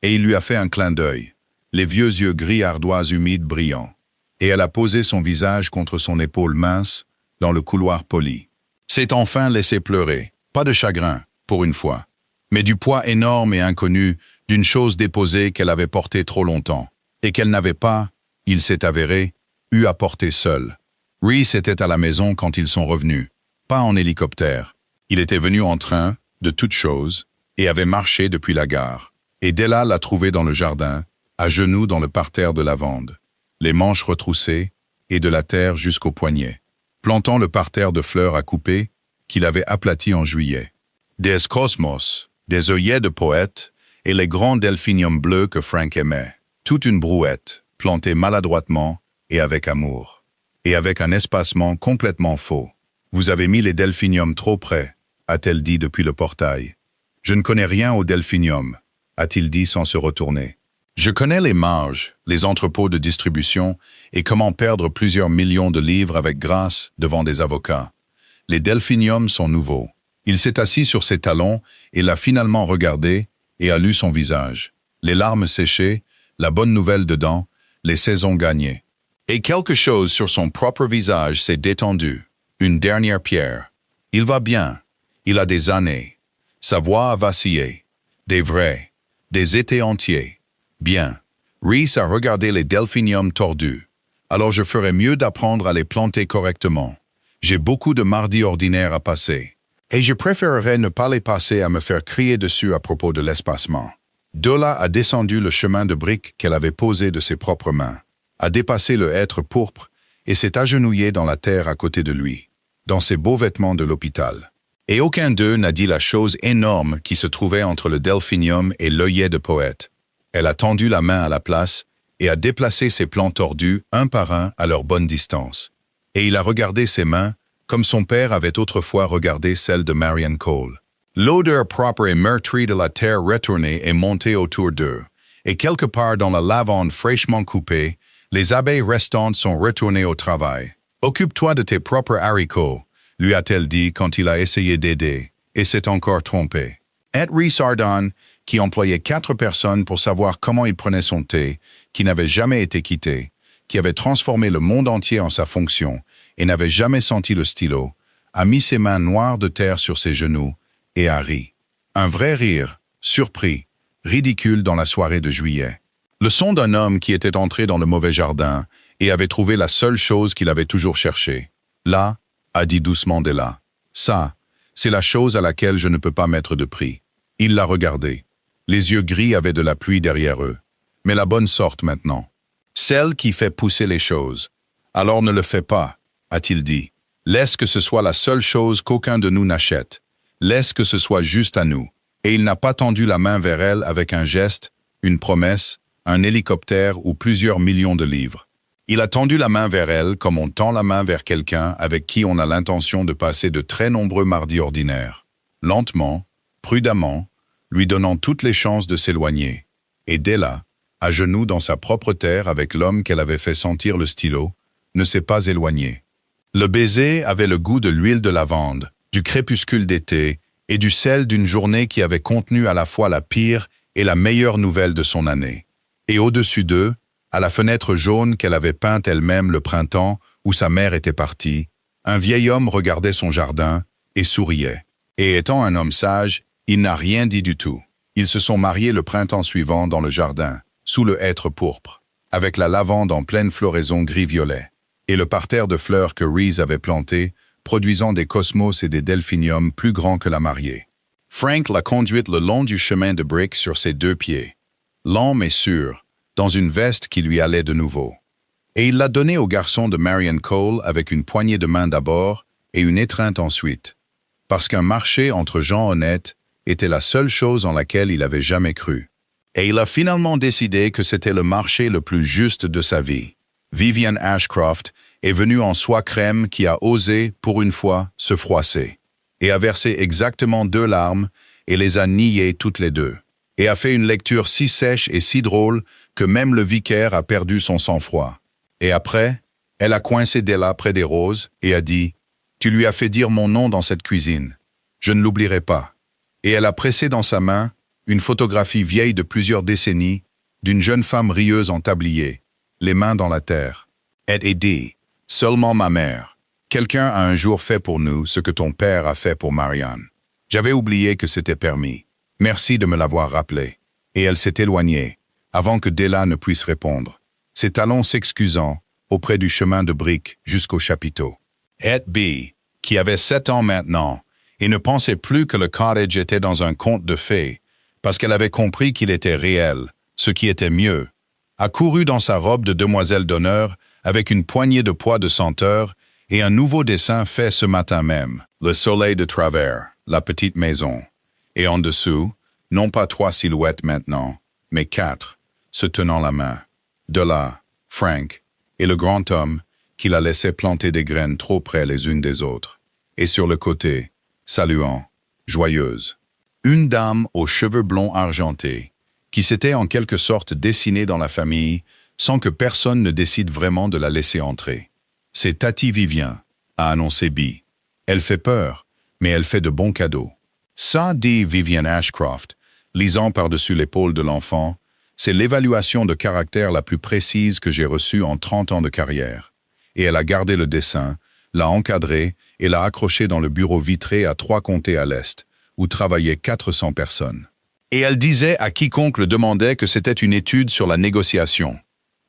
Et il lui a fait un clin d'œil, les vieux yeux gris ardoise humides brillants. Et elle a posé son visage contre son épaule mince, dans le couloir poli. S'est enfin laissé pleurer, pas de chagrin, pour une fois, mais du poids énorme et inconnu d'une chose déposée qu'elle avait portée trop longtemps, et qu'elle n'avait pas, il s'est avéré, eu à porter seule. Reese était à la maison quand ils sont revenus, pas en hélicoptère. Il était venu en train, de toutes choses, et avait marché depuis la gare. Et Della l'a trouvé dans le jardin, à genoux dans le parterre de lavande, les manches retroussées, et de la terre jusqu'aux poignets, plantant le parterre de fleurs à couper qu'il avait aplati en juillet. Des cosmos, des œillets de poète, et les grands delphiniums bleus que Frank aimait. Toute une brouette, plantée maladroitement et avec amour. Et avec un espacement complètement faux. Vous avez mis les delphiniums trop près, a-t-elle dit depuis le portail. Je ne connais rien aux delphiniums, a-t-il dit sans se retourner. Je connais les marges, les entrepôts de distribution et comment perdre plusieurs millions de livres avec grâce devant des avocats. Les delphiniums sont nouveaux. Il s'est assis sur ses talons et l'a finalement regardé et a lu son visage. Les larmes séchées, la bonne nouvelle dedans, les saisons gagnées. Et quelque chose sur son propre visage s'est détendu. Une dernière pierre. Il va bien. Il a des années. Sa voix a vacillé. Des vrais. Des étés entiers. Bien. Reese a regardé les delphiniums tordus. Alors je ferais mieux d'apprendre à les planter correctement. J'ai beaucoup de mardis ordinaires à passer. Et je préférerais ne pas les passer à me faire crier dessus à propos de l'espacement. Della a descendu le chemin de briques qu'elle avait posé de ses propres mains, a dépassé le hêtre pourpre et s'est agenouillée dans la terre à côté de lui, dans ses beaux vêtements de l'hôpital. Et aucun d'eux n'a dit la chose énorme qui se trouvait entre le delphinium et l'œillet de poète. Elle a tendu la main à la place et a déplacé ses plants tordus un par un à leur bonne distance. Et il a regardé ses mains comme son père avait autrefois regardé celles de Marianne Cole. L'odeur propre et meurtrie de la terre retournée est montée autour d'eux, et quelque part dans la lavande fraîchement coupée, Les abeilles restantes sont retournées au travail. Occupe-toi de tes propres haricots, lui a-t-elle dit quand il a essayé d'aider, et s'est encore trompé. Henry Sardon, qui employait 4 personnes pour savoir comment il prenait son thé, qui n'avait jamais été quitté, qui avait transformé le monde entier en sa fonction et n'avait jamais senti le stylo, a mis ses mains noires de terre sur ses genoux et a ri. Un vrai rire, surpris, ridicule dans la soirée de juillet. Le son d'un homme qui était entré dans le mauvais jardin et avait trouvé la seule chose qu'il avait toujours cherchée. Là, a dit doucement Della. Ça, c'est la chose à laquelle je ne peux pas mettre de prix. Il l'a regardé. Les yeux gris avaient de la pluie derrière eux. Mais la bonne sorte maintenant. Celle qui fait pousser les choses. Alors ne le fais pas, a-t-il dit. Laisse que ce soit la seule chose qu'aucun de nous n'achète. Laisse que ce soit juste à nous. Et il n'a pas tendu la main vers elle avec un geste, une promesse, un hélicoptère ou plusieurs millions de livres. Il a tendu la main vers elle comme on tend la main vers quelqu'un avec qui on a l'intention de passer de très nombreux mardis ordinaires. Lentement, prudemment, lui donnant toutes les chances de s'éloigner. Et Della, à genoux dans sa propre terre avec l'homme qu'elle avait fait sentir le stylo, ne s'est pas éloignée. Le baiser avait le goût de l'huile de lavande, du crépuscule d'été et du sel d'une journée qui avait contenu à la fois la pire et la meilleure nouvelle de son année. Et au-dessus d'eux, à la fenêtre jaune qu'elle avait peinte elle-même le printemps où sa mère était partie, un vieil homme regardait son jardin et souriait. Et étant un homme sage, il n'a rien dit du tout. Ils se sont mariés le printemps suivant dans le jardin, sous le hêtre pourpre, avec la lavande en pleine floraison gris-violet, et le parterre de fleurs que Reese avait planté, produisant des cosmos et des delphiniums plus grands que la mariée. Frank l'a conduite le long du chemin de briques sur ses 2 pieds, lent mais sûr, dans une veste qui lui allait de nouveau. Et il l'a donnée au garçon de Marion Cole avec une poignée de main d'abord et une étreinte ensuite, parce qu'un marché entre gens honnêtes était la seule chose en laquelle il avait jamais cru. Et il a finalement décidé que c'était le marché le plus juste de sa vie. Vivian Ashcroft est venue en soie crème qui a osé, pour une fois, se froisser, et a versé exactement 2 larmes et les a niées toutes les 2, et a fait une lecture si sèche et si drôle que même le vicaire a perdu son sang-froid. Et après, elle a coincé Della près des roses et a dit « Tu lui as fait dire mon nom dans cette cuisine. Je ne l'oublierai pas. » Et elle a pressé dans sa main une photographie vieille de plusieurs décennies d'une jeune femme rieuse en tablier, les mains dans la terre. Et dit « Seulement ma mère. Quelqu'un a un jour fait pour nous ce que ton père a fait pour Marianne. J'avais oublié que c'était permis. Merci de me l'avoir rappelé. » Et elle s'est éloignée, avant que Della ne puisse répondre, ses talons s'excusant auprès du chemin de briques jusqu'au chapiteau. Et B, qui avait 7 ans maintenant, et ne pensait plus que le cottage était dans un conte de fées, parce qu'elle avait compris qu'il était réel, ce qui était mieux, a couru dans sa robe de demoiselle d'honneur avec une poignée de pois de senteur et un nouveau dessin fait ce matin même, le soleil de travers, la petite maison, et en dessous, non pas 3 silhouettes maintenant, mais 4, se tenant la main. Della, Frank et le grand homme qui l'a laissé planter des graines trop près les unes des autres, et sur le côté, saluant, joyeuse. Une dame aux cheveux blonds argentés, qui s'était en quelque sorte dessinée dans la famille sans que personne ne décide vraiment de la laisser entrer. C'est Tati Vivien, a annoncé Bee. Elle fait peur, mais elle fait de bons cadeaux. Ça, dit Vivian Ashcroft, lisant par-dessus l'épaule de l'enfant, c'est l'évaluation de caractère la plus précise que j'ai reçue en 30 ans de carrière. Et elle a gardé le dessin, l'a encadré et l'a accroché dans le bureau vitré à 3 comtés à l'est, où travaillaient 400 personnes. Et elle disait à quiconque le demandait que c'était une étude sur la négociation.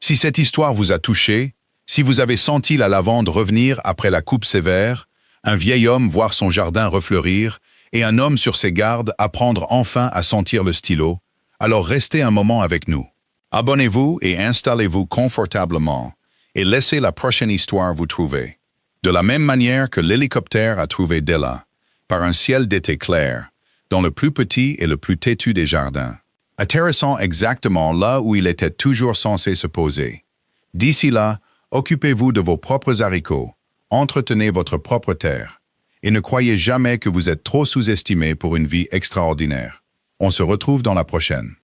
Si cette histoire vous a touché, si vous avez senti la lavande revenir après la coupe sévère, un vieil homme voir son jardin refleurir, et un homme sur ses gardes apprendre enfin à sentir le stylo, alors restez un moment avec nous. Abonnez-vous et installez-vous confortablement, et laissez la prochaine histoire vous trouver. De la même manière que l'hélicoptère a trouvé Della, par un ciel d'été clair, dans le plus petit et le plus têtu des jardins, atterrissant exactement là où il était toujours censé se poser. D'ici là, occupez-vous de vos propres haricots, entretenez votre propre terre, et ne croyez jamais que vous êtes trop sous-estimé pour une vie extraordinaire. On se retrouve dans la prochaine.